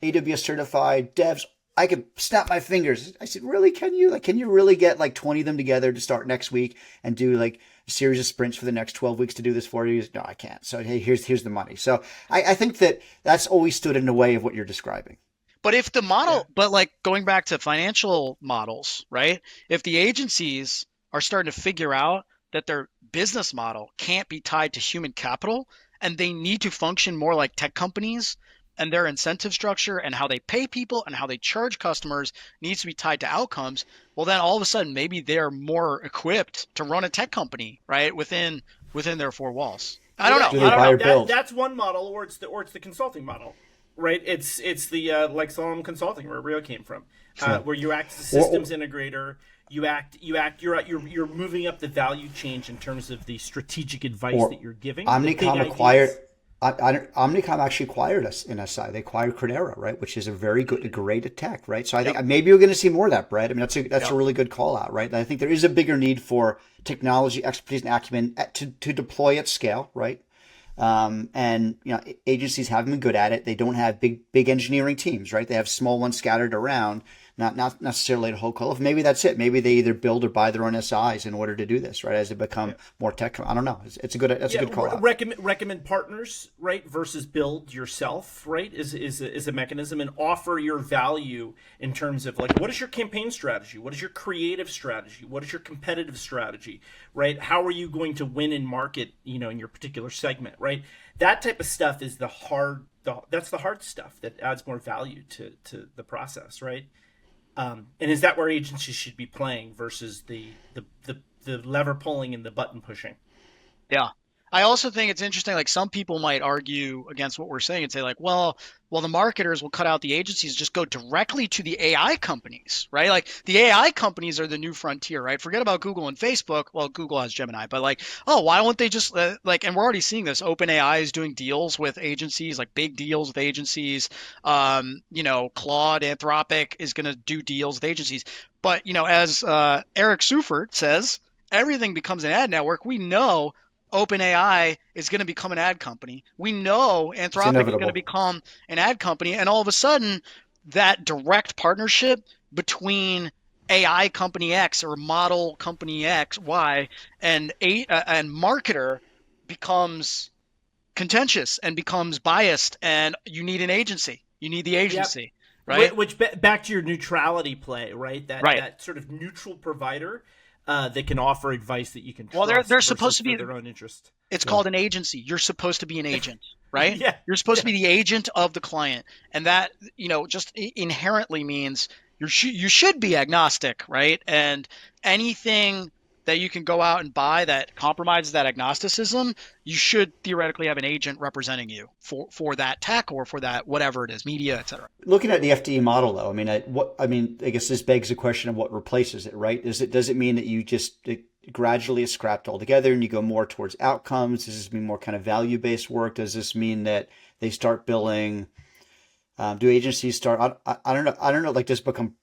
AWS certified devs. I could snap my fingers." I said, "Really? Can you? Like, can you really get like 20 of them together to start next week and do like a series of sprints for the next 12 weeks to do this for you?" No, I can't. So hey, here's the money. So I think that's always stood in the way of what you're describing. But if the model, but like going back to financial models, right? If the agencies are starting to figure out that their business model can't be tied to human capital and they need to function more like tech companies, and their incentive structure and how they pay people and how they charge customers needs to be tied to outcomes, well, then all of a sudden maybe they're more equipped to run a tech company, right? Within their four walls. I don't know. Do they buy or build? That's one model, or it's the consulting model. right? It's the like Solomon Consulting where Rio came from, Sure. where you act as a systems integrator. You're moving up the value chain in terms of the strategic advice Or that you're giving. Omnicom acquired. Omnicom actually acquired us in SI. They acquired Credera, right, which is a very good, a great tech, right? So I think maybe we're going to see more of that, Brett. I mean, that's a really good call out, right? And I think there is a bigger need for technology expertise and acumen to deploy at scale, right? And agencies haven't been good at it. They don't have big engineering teams, right? They have small ones scattered around, not necessarily a whole call. Maybe that's it. Maybe they either build or buy their own SIs in order to do this, right? As they become more tech. I don't know. It's a good call out. Recommend partners, right, versus build yourself, right? Is a mechanism, and offer your value in terms of like, what is your campaign strategy? What is your creative strategy? What is your competitive strategy, right? How are you going to win in market, in your particular segment, right? That type of stuff is that's the hard stuff that adds more value to the process, right? And is that where agencies should be playing versus the lever pulling and the button pushing? Yeah. I also think it's interesting, like some people might argue against what we're saying and say like, well, the marketers will cut out the agencies, just go directly to the AI companies, right? Like the AI companies are the new frontier, right? Forget about Google and Facebook. Well, Google has Gemini, but like, oh, why won't they just and we're already seeing this. OpenAI is doing deals with agencies, like big deals with agencies. Claude, Anthropic is going to do deals with agencies. But, as Eric Seufert says, everything becomes an ad network. We know OpenAI is going to become an ad company. We know Anthropic is going to become an ad company. And all of a sudden, that direct partnership between AI company X or model company X, Y, and marketer becomes contentious and becomes biased. And you need an agency. You need the agency, right? Which back to your neutrality play, right? That sort of neutral provider that can offer advice that you can trust. Well, they're supposed to be their own interest. It's called an agency. You're supposed to be an agent, right? Yeah. You're supposed to be the agent of the client, and that just inherently means you should be agnostic, right? And anything that you can go out and buy that compromises that agnosticism, you should theoretically have an agent representing you for that tech or for that whatever it is, media, et cetera. Looking at the FTE model, though, I guess this begs the question of what replaces it, right? Does it mean that you just gradually is scrapped altogether and you go more towards outcomes? Does this mean more kind of value-based work? Does this mean that they start billing? Do agencies start? I don't know. I don't know. Like, does it become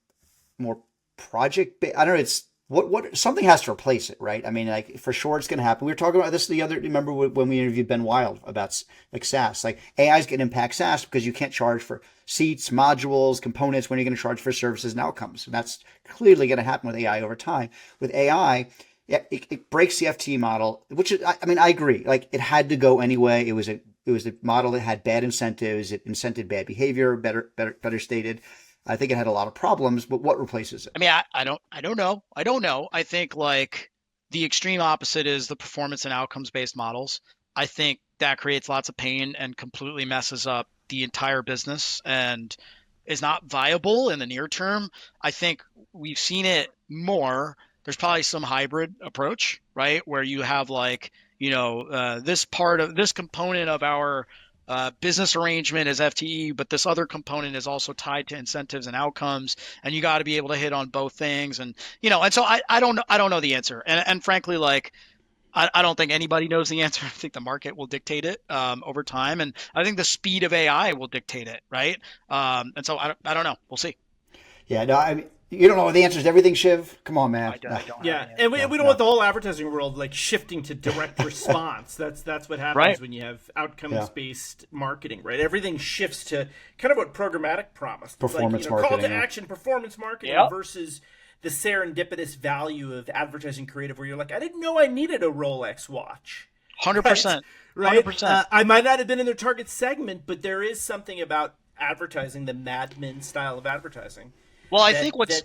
more project? I don't know. It's what something has to replace it, right? I mean, like for sure it's going to happen. We were talking about this remember when we interviewed Ben Wild about like SaaS, like AI is going to impact SaaS because you can't charge for seats, modules, components when you're going to charge for services and outcomes. And that's clearly going to happen with AI over time. With AI, yeah, it breaks the FTE model, which is, I agree. Like it had to go anyway. It was a model that had bad incentives. It incented bad behavior, better stated. I think it had a lot of problems, but what replaces it? I mean, I don't know. I think like the extreme opposite is the performance and outcomes based models. I think that creates lots of pain and completely messes up the entire business and is not viable in the near term. I think we've seen it more. There's probably some hybrid approach, right? Where you have like, this component of our business arrangement is FTE, but this other component is also tied to incentives and outcomes, and you got to be able to hit on both things. And and so I don't know the answer, and frankly, like I don't think anybody knows the answer. I think the market will dictate it over time, and I think the speed of AI will dictate it, right? And so I don't know. We'll see. Yeah, no, I mean, you don't know the answers to everything, Shiv. Come on, man. I don't and we don't want the whole advertising world like shifting to direct response. That's what happens when you have outcomes-based marketing, right? Everything shifts to kind of what programmatic promised. Performance marketing. Call to yeah. action, performance marketing versus the serendipitous value of advertising creative where you're like, I didn't know I needed a Rolex watch. 100%. Right? 100%. I might not have been in their target segment, but there is something about advertising, the Mad Men style of advertising. Well, I think what's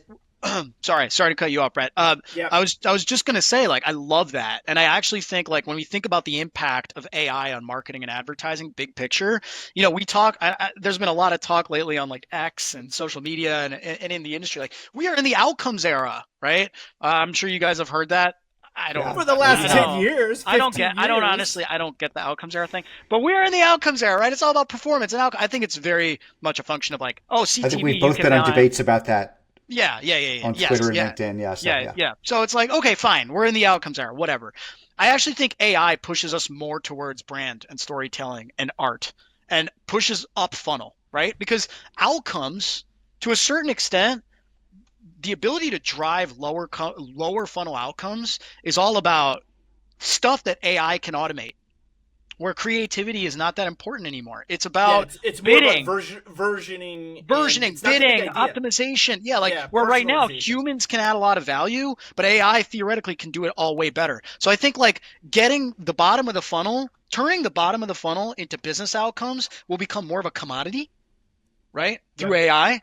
sorry to cut you off, Brett. I was just going to say, like, I love that. And I actually think, like, when we think about the impact of AI on marketing and advertising, big picture, we talk, there's been a lot of talk lately on like X and social media and in the industry, like we are in the outcomes era, right? I'm sure you guys have heard that. I don't. For the last I 10 know. years, I don't 15 get. I don't years. honestly. I don't get the outcomes era thing. But we're in the outcomes era, right? It's all about performance and outcome. I think it's very much a function of like, oh, I think CTV, we've you both can been on buy. debates about that Yeah. on Yes, Twitter and yeah, LinkedIn. Yeah, so yeah, yeah. yeah. So it's like, okay, fine. We're in the outcomes era, whatever. I actually think AI pushes us more towards brand and storytelling and art and pushes up funnel, right? Because outcomes, to a certain extent, the ability to drive lower funnel outcomes is all about stuff that AI can automate, where creativity is not that important anymore. It's Yeah, about it's more about bidding, versioning, and versioning, it's not the big bidding, idea. optimization. Yeah, like Yeah, where right now personalization. humans can add a lot of value, but AI theoretically can do it all way better. So I think like getting the bottom of the funnel, turning the bottom of the funnel into business outcomes will become more of a commodity, right? Through Yep. AI.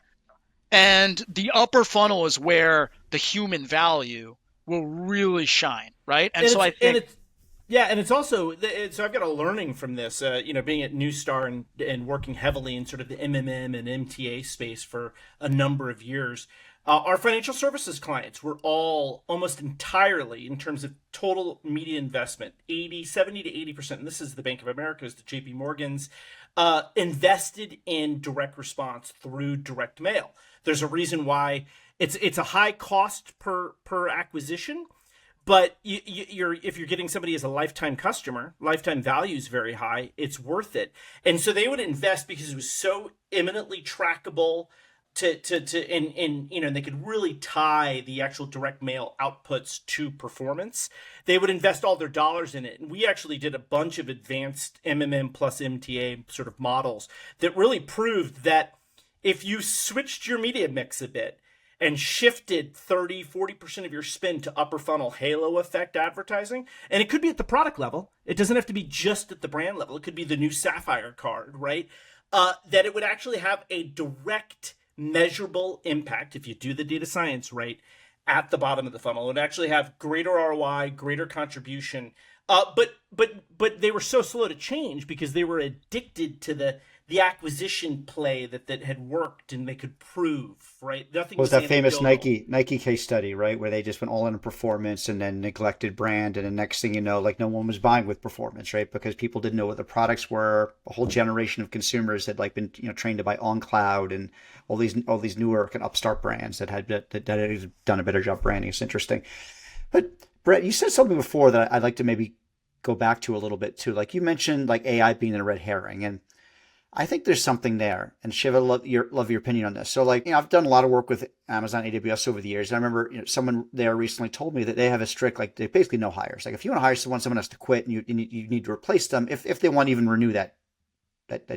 And the upper funnel is where the human value will really shine, right? And And so it's I and think, it's yeah, and it's also so I've got a learning from this. Being at New Star and working heavily in sort of the MMM and MTA space for a number of years. Our financial services clients were all almost entirely, in terms of total media investment, 70 to 80%. And this is the Bank of America's, the JP Morgan's, invested in direct response through direct mail. There's a reason why it's a high cost per acquisition, but you're if you're getting somebody as a lifetime customer, lifetime value is very high. It's worth it, and so they would invest because it was so eminently trackable. And they could really tie the actual direct mail outputs to performance. They would invest all their dollars in it, and we actually did a bunch of advanced MMM plus MTA sort of models that really proved that if you switched your media mix a bit and shifted 30-40% of your spend to upper funnel halo effect advertising, and it could be at the product level, it doesn't have to be just at the brand level, it could be the new Sapphire card, right? That it would actually have a direct measurable impact if you do the data science right at the bottom of the funnel. It would actually have greater ROI, greater contribution. But they were so slow to change because they were addicted to the acquisition play that had worked and they could prove, right? Nothing What was that famous anecdotal. Nike case study, right, where they just went all in performance and then neglected brand, and the next thing you know, like no one was buying with performance, right, because people didn't know what the products were. A whole generation of consumers had like been trained to buy on cloud and all these newer kind of upstart brands that had done a better job branding. It's interesting. But Brett, you said something before that I'd like to maybe go back to a little bit too. Like you mentioned, like AI being a red herring, and I think there's something there. And Shiv, I love your opinion on this. So like, I've done a lot of work with Amazon AWS over the years. And I remember, someone there recently told me that they have a strict, like they basically no hires. Like if you want to hire someone has to quit and you need to replace them if they want to even renew that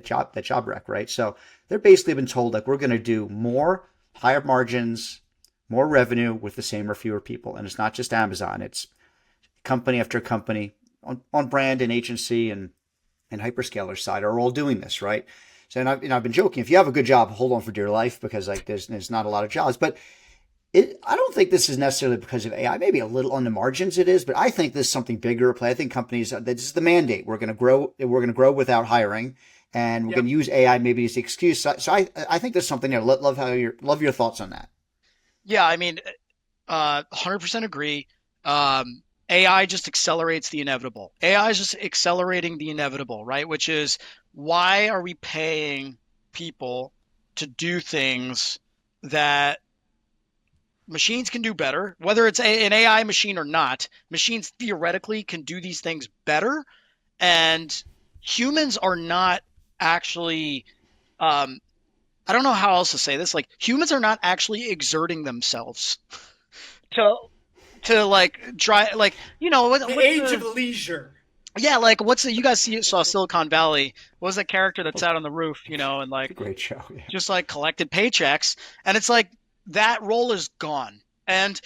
job rec, right? So they're basically been told like, we're going to do more, higher margins, more revenue with the same or fewer people. And it's not just Amazon. It's company after company on brand and agency and hyperscaler side are all doing this, right? So, and I've been joking. If you have a good job, hold on for dear life because like there's not a lot of jobs. But I don't think this is necessarily because of AI. Maybe a little on the margins it is, but I think there's something bigger at play. I think companies, this is the mandate. We're going to grow. We're going to grow without hiring, and we're Yep. going to use AI maybe as the excuse. So I think there's something there. Love your thoughts on that. yeah, I mean, 100% agree. AI just accelerates the inevitable. AI is just accelerating the inevitable, right? Which is why are we paying people to do things that machines can do better? Whether it's an AI machine or not, machines theoretically can do these things better, and humans are not actually. Um, I don't know how else to say this. Like humans are not actually exerting themselves to like try like The what's age of the leisure. yeah, like what's the you guys saw Silicon Valley. What was that character that's out on the roof, and It's like a great show. Yeah. just like collected paychecks, and it's like that role is gone. And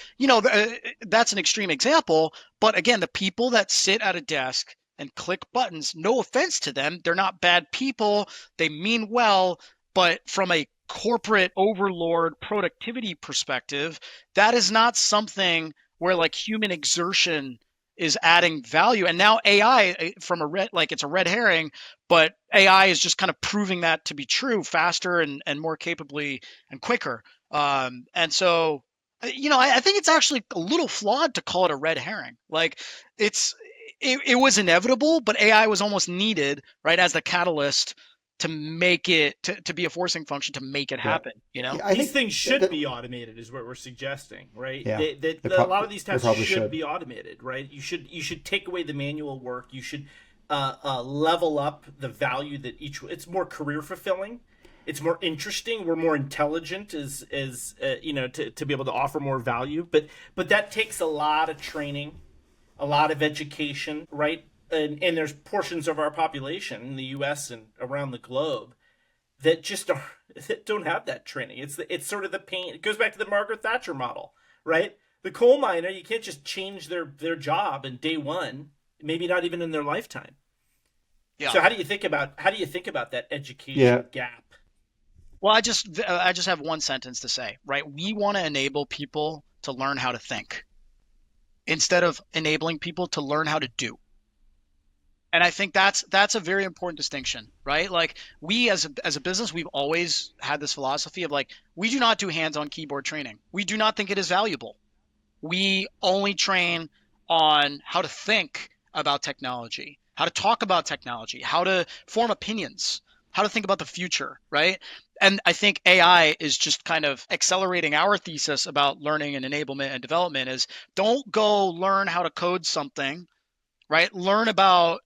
that's an extreme example, but again, the people that sit at a desk and click buttons, no offense to them, they're not bad people, they mean well, but from a corporate overlord productivity perspective, that is not something where like human exertion is adding value. And now AI from it's a red herring, but AI is just kind of proving that to be true faster and more capably and quicker. And so I think it's actually a little flawed to call it a red herring. Like it was inevitable, but AI was almost needed, right, as the catalyst to make it to be a forcing function to make it happen. These things should be automated, is what we're suggesting, right? Yeah. A lot of these tasks should should be automated, right? You should take away the manual work. You should level up the value that it's more career fulfilling. It's more interesting. We're more intelligent to be able to offer more value. But that takes a lot of training, a lot of education, right? And there's portions of our population in the U.S. and around the globe that just don't have that training. It's sort of the pain. It goes back to the Margaret Thatcher model, right? The coal miner, you can't just change their job in day one, maybe not even in their lifetime. Yeah. So how do you think about that education gap? Well, I just have one sentence to say, right? We want to enable people to learn how to think instead of enabling people to learn how to do. And I think that's a very important distinction, right? Like we as a business, we've always had this philosophy of like, we do not do hands-on keyboard training. We do not think it is valuable. We only train on how to think about technology, how to talk about technology, how to form opinions, how to think about the future, right? And I think AI is just kind of accelerating our thesis about learning and enablement and development is don't go learn how to code something, right? Learn about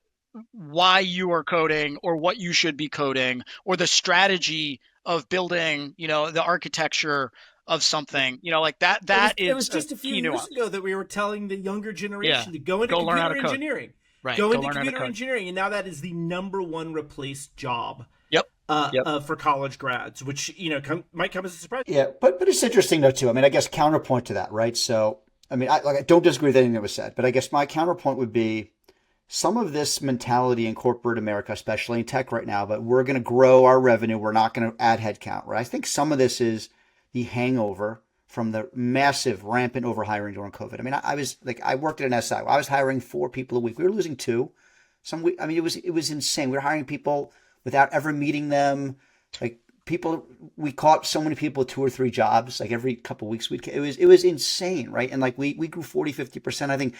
why you are coding or what you should be coding or the strategy of building, the architecture of something, like that. It was just a few years ago that we were telling the younger generation to go into computer engineering. Right. Go into computer engineering. And now that is the number one replaced job. For college grads, which might come as a surprise. Yeah, but it's interesting though too. I mean, I guess counterpoint to that, right? So, I mean, I don't disagree with anything that was said, but I guess my counterpoint would be some of this mentality in corporate America, especially in tech right now. But we're going to grow our revenue. We're not going to add headcount, right? I think some of this is the hangover from the massive rampant overhiring during COVID. I mean, I worked at an SI. I was hiring 4 people a week. We were losing 2. It was insane. We were hiring people without ever meeting them. Like we caught so many people with 2 or 3 jobs, like every couple of weeks. It was insane, right? And like we grew 50%. I think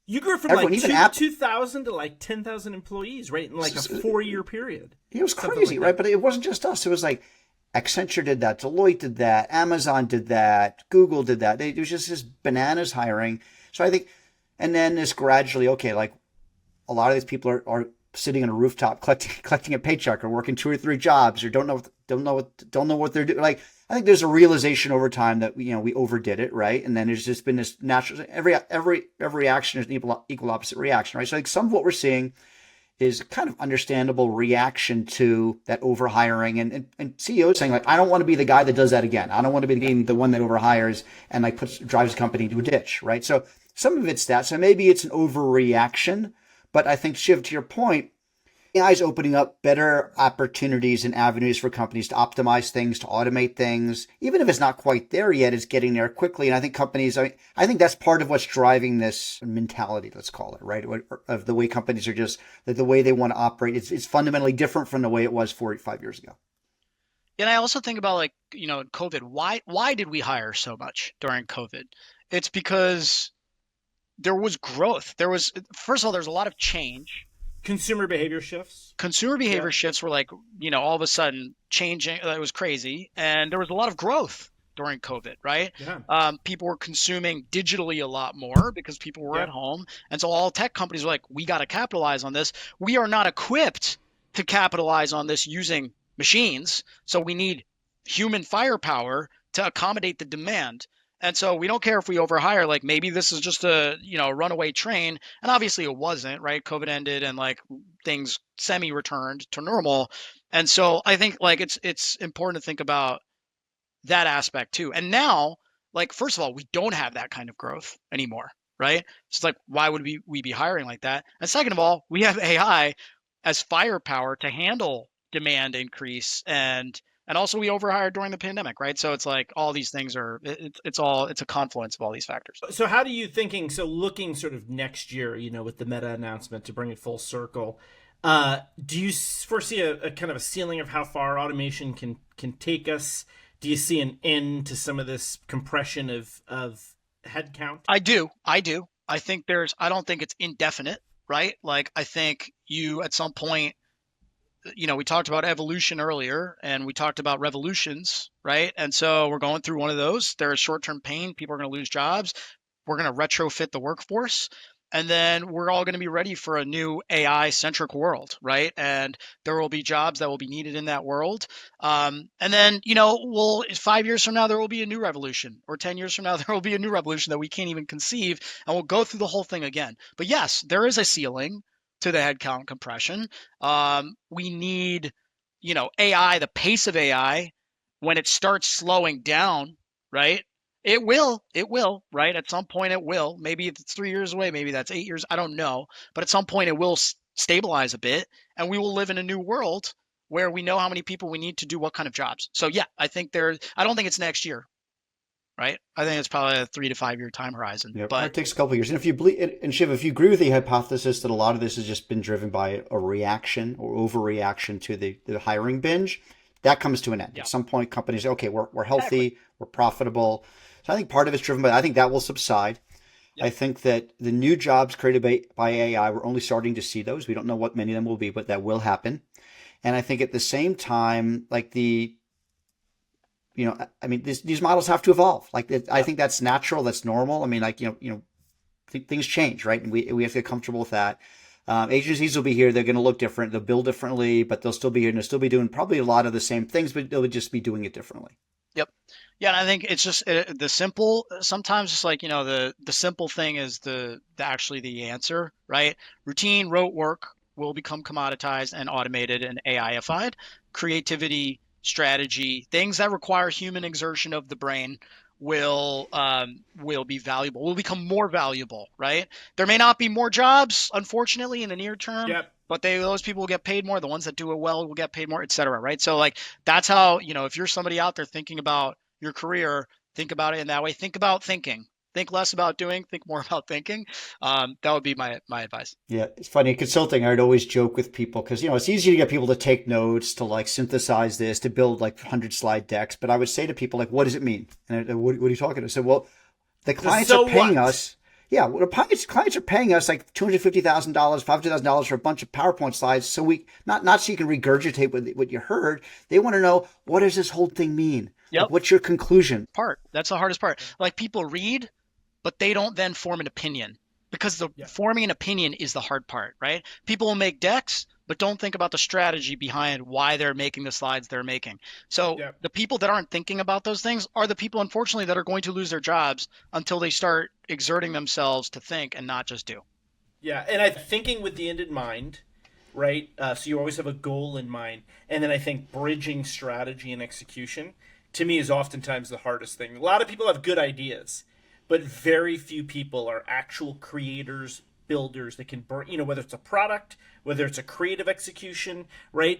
you grew from 2,000 to like 10,000 employees, right? In like a 4-year period. It was crazy, right? But it wasn't just us. It was like Accenture did that, Deloitte did that, Amazon did that, Google did that. It was just this bananas hiring. So I think, and then this gradually, okay, like a lot of these people are sitting on a rooftop collecting a paycheck or working 2 or 3 jobs or don't know what they're doing. Like I think there's a realization over time that we overdid it, right? And then there's just been this natural every reaction is an equal opposite reaction, right? So like some of what we're seeing is kind of understandable reaction to that overhiring and CEOs saying like, I don't want to be the guy that does that again. I don't want to be the one that overhires and like drives a company into a ditch, right? So some of it's that. So maybe it's an overreaction. But I think, Shiv, to your point, AI is opening up better opportunities and avenues for companies to optimize things, to automate things. Even if it's not quite there yet, it's getting there quickly. And I think I think that's part of what's driving this mentality, let's call it, right? Of the way companies are just, the way they want to operate. It's fundamentally different from the way it was 4 or 5 years ago. And I also think about COVID. Why did we hire so much during COVID? It's because there was growth. First of all, there's a lot of change. Consumer behavior shifts. Shifts were like, all of a sudden changing. It was crazy. And there was a lot of growth during COVID, right? Yeah. People were consuming digitally a lot more because people were at home. And so all tech companies were like, we got to capitalize on this. We are not equipped to capitalize on this using machines. So we need human firepower to accommodate the demand. And so we don't care if we overhire, like maybe this is just a, runaway train. And obviously it wasn't, right? COVID ended and like things semi-returned to normal. And so I think like it's important to think about that aspect too. And now, like, first of all, we don't have that kind of growth anymore, right? It's like, why would we be hiring like that? And second of all, we have AI as firepower to handle demand increase and also we overhired during the pandemic, right? So it's like all these things it's a confluence of all these factors. So how do you looking sort of next year, with the Meta announcement to bring it full circle, do you foresee a kind of a ceiling of how far automation can take us? Do you see an end to some of this compression of headcount? I do. I think I don't think it's indefinite, right? Like, I think you, at some point, we talked about evolution earlier and we talked about revolutions, right? And so we're going through one of those. There is short-term pain. People are going to lose jobs. We're going to retrofit the workforce. And then we're all going to be ready for a new AI-centric world, right? And there will be jobs that will be needed in that world. And then, 5 years from now, there will be a new revolution, or 10 years from now, there will be a new revolution that we can't even conceive, and we'll go through the whole thing again. But yes, there is a ceiling to the headcount compression. We need, AI, the pace of AI, when it starts slowing down, right? It will, right? At some point it will. Maybe it's 3 years away. Maybe that's 8 years. I don't know. But at some point it will stabilize a bit, and we will live in a new world where we know how many people we need to do what kind of jobs. So yeah, I don't think it's next year, right? I think it's probably a 3 to 5 year time horizon. Yeah, but it takes a couple of years. And if you believe, and Shiv, if you agree with the hypothesis that a lot of this has just been driven by a reaction or overreaction to the hiring binge, that comes to an end. Yeah. At some point, companies say, okay, we're healthy, we're profitable. So I think part of it's driven by, I think that will subside. Yep. I think that the new jobs created by AI, we're only starting to see those. We don't know what many of them will be, but that will happen. And I think at the same time, like these models have to evolve. I think that's natural. That's normal. I mean, things change, right? And we have to get comfortable with that. Agencies will be here. They're going to look different. They'll build differently, but they'll still be here and they'll still be doing probably a lot of the same things, but they'll just be doing it differently. Yep. Yeah, and I think it's just the simple. Sometimes it's like, the simple thing is actually the answer, right? Routine rote work will become commoditized and automated and AIified. Creativity, strategy, things that require human exertion of the brain will be valuable. Will become more valuable, right? There may not be more jobs, unfortunately, in the near term. Yep. But those people will get paid more. The ones that do it well will get paid more, et cetera, right? So like that's how, if you're somebody out there thinking about your career, think about it in that way. Think about thinking. Think less about doing. Think more about thinking. That would be my advice. Yeah, it's funny. In consulting, I'd always joke with people because, it's easy to get people to take notes, to like synthesize this, to build like 100-slide decks. But I would say to people, like, what does it mean? And what are you talking about? I said, well, the clients are paying us. Yeah, well, the clients are paying us like $250,000, $500,000 for a bunch of PowerPoint slides. So we not so you can regurgitate what you heard. They want to know, what does this whole thing mean? Yep. Like, what's your conclusion? That's the hardest part. Like people read, but they don't then form an opinion because forming an opinion is the hard part, right? People will make decks, but don't think about the strategy behind why they're making the slides they're making. So the people that aren't thinking about those things are the people, unfortunately, that are going to lose their jobs until they start exerting themselves to think and not just do. Yeah, and I'm thinking with the end in mind, right? So you always have a goal in mind. And then I think bridging strategy and execution, to me, is oftentimes the hardest thing. A lot of people have good ideas, but very few people are actual creators, builders that can, whether it's a product, whether it's a creative execution, right?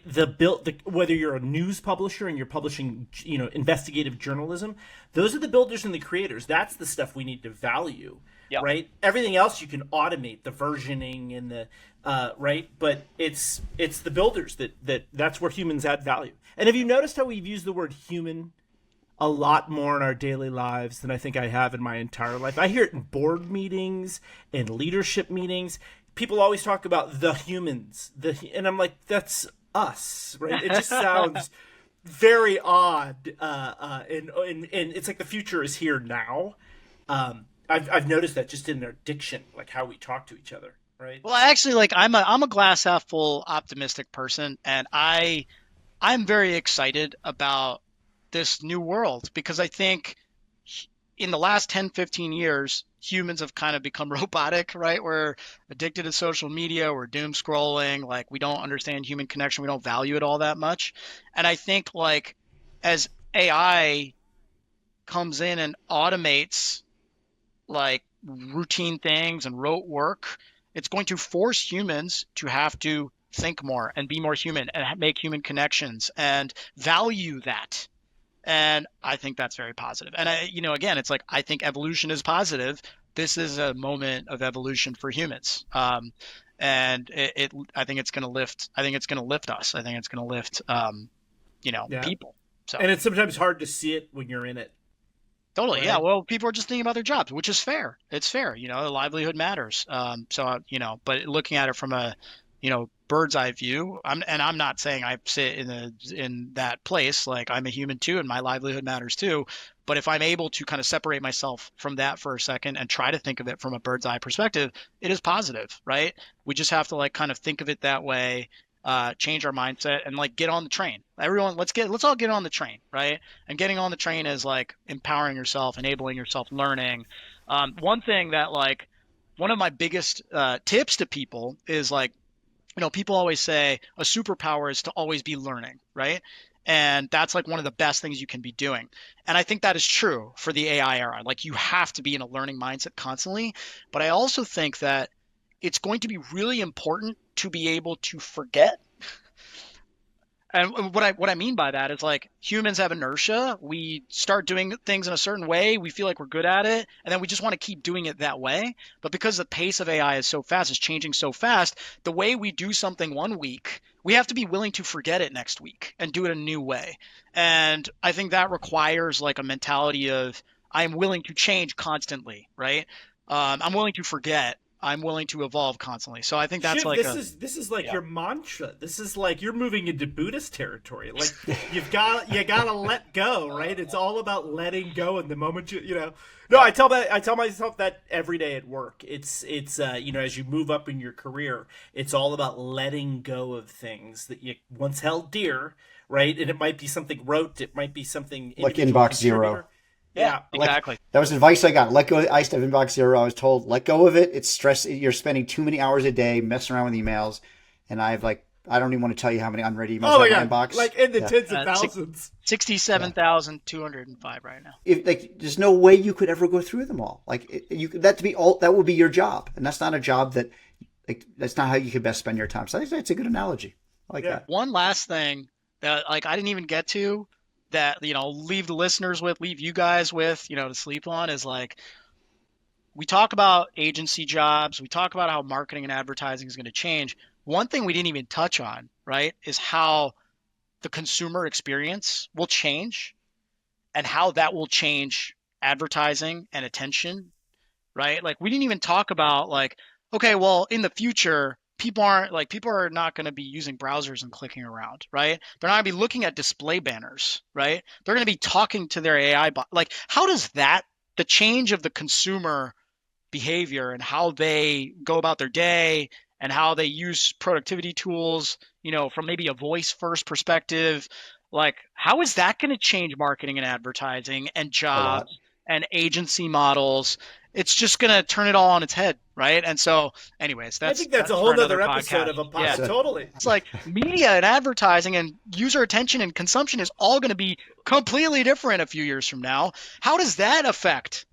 Whether you're a news publisher and you're publishing, investigative journalism, those are the builders and the creators. That's the stuff we need to value, right? Everything else you can automate, the versioning and the right, but it's the builders that's where humans add value. And have you noticed how we've used the word human a lot more in our daily lives than I think I have in my entire life? I hear it in board meetings, in leadership meetings. People always talk about the humans, and I'm like, that's us, right? It just sounds very odd, and it's like the future is here now. I've noticed that just in their diction, like how we talk to each other, right? Well, actually, I'm a glass half full optimistic person, and I'm very excited about this new world because I think in the last 10, 15 years, humans have kind of become robotic, right? We're addicted to social media. We're doom scrolling. Like we don't understand human connection. We don't value it all that much. And I think like as AI comes in and automates like routine things and rote work, it's going to force humans to have to think more and be more human and make human connections and value that. And I think that's very positive. And again, it's like, I think evolution is positive. This is a moment of evolution for humans. And I think it's going to lift, I think it's going to lift us. I think it's going to lift, people. So And it's sometimes hard to see it when you're in it. totally, Right. yeah. Well, people are just thinking about their jobs, which is fair. It's fair, livelihood matters. But looking at it from a, bird's eye view, I'm not saying I sit in that place. Like, I'm a human too, and my livelihood matters too. But if I'm able to kind of separate myself from that for a second and try to think of it from a bird's eye perspective, it is positive, right? We just have to like kind of think of it that way, change our mindset, and like get on the train. Everyone, let's all get on the train, right? And getting on the train is like empowering yourself, enabling yourself, learning. One thing that like one of my biggest tips to people is like, people always say a superpower is to always be learning, right? And that's like one of the best things you can be doing. And I think that is true for the AI era. Like, you have to be in a learning mindset constantly. But I also think that it's going to be really important to be able to forget. And what I mean by that is, like, humans have inertia. We start doing things in a certain way. We feel like we're good at it, and then we just want to keep doing it that way. But because the pace of AI is so fast, it's changing so fast, the way we do something one week, we have to be willing to forget it next week and do it a new way. And I think that requires like a mentality of, I'm willing to change constantly, right? I'm willing to forget. I'm willing to evolve constantly. So I think that's Shiv, like this is like your mantra. This is like you're moving into Buddhist territory. Like you gotta let go, right? It's all about letting go. And the moment you know, no, I tell myself that every day at work. It's as you move up in your career, it's all about letting go of things that you once held dear, right? And it might be something rote, it might be something Like individual inbox zero. contributor. Yeah, exactly. That was advice I got. Let go. I used to have inbox zero. I was told, let go of it. It's stress. You're spending too many hours a day messing around with emails. And I don't even want to tell you how many unread emails I have in my inbox. Like in the tens of thousands. 67,205 right now. There's no way you could ever go through them all. That would be your job. And that's not a job that's not how you could best spend your time. So I think that's a good analogy. I like that. One last thing that I didn't even get to, that leave the listeners with, leave you guys with, to sleep on, is like, we talk about agency jobs, we talk about how marketing and advertising is going to change. One thing we didn't even touch on, right, is how the consumer experience will change and how that will change advertising and attention, right? Like, we didn't even talk about like, okay, well, in the future, people are not going to be using browsers and clicking around, right? They're not going to be looking at display banners, right? They're going to be talking to their AI bot. Like, how does the change of the consumer behavior and how they go about their day and how they use productivity tools, from maybe a voice first perspective, like, how is that going to change marketing and advertising and jobs and agency models? It's just going to turn it all on its head, right? And so, anyways, I think that's a whole other episode of a podcast. Yeah. Totally. It's like media and advertising and user attention and consumption is all going to be completely different a few years from now. How does that affect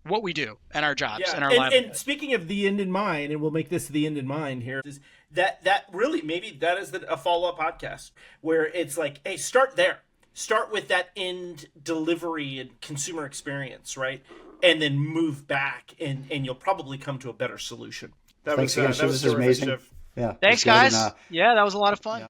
what we do and our jobs and our livelihood? And speaking of the end in mind, and we'll make this the end in mind here, is that really, maybe that is a follow-up podcast where it's like, hey, start there. Start with that end delivery and consumer experience, right? And then move back, and you'll probably come to a better solution. Thanks again, Shiv. This is amazing. Shiv. Yeah. Thanks, guys. That was a lot of fun. Yeah.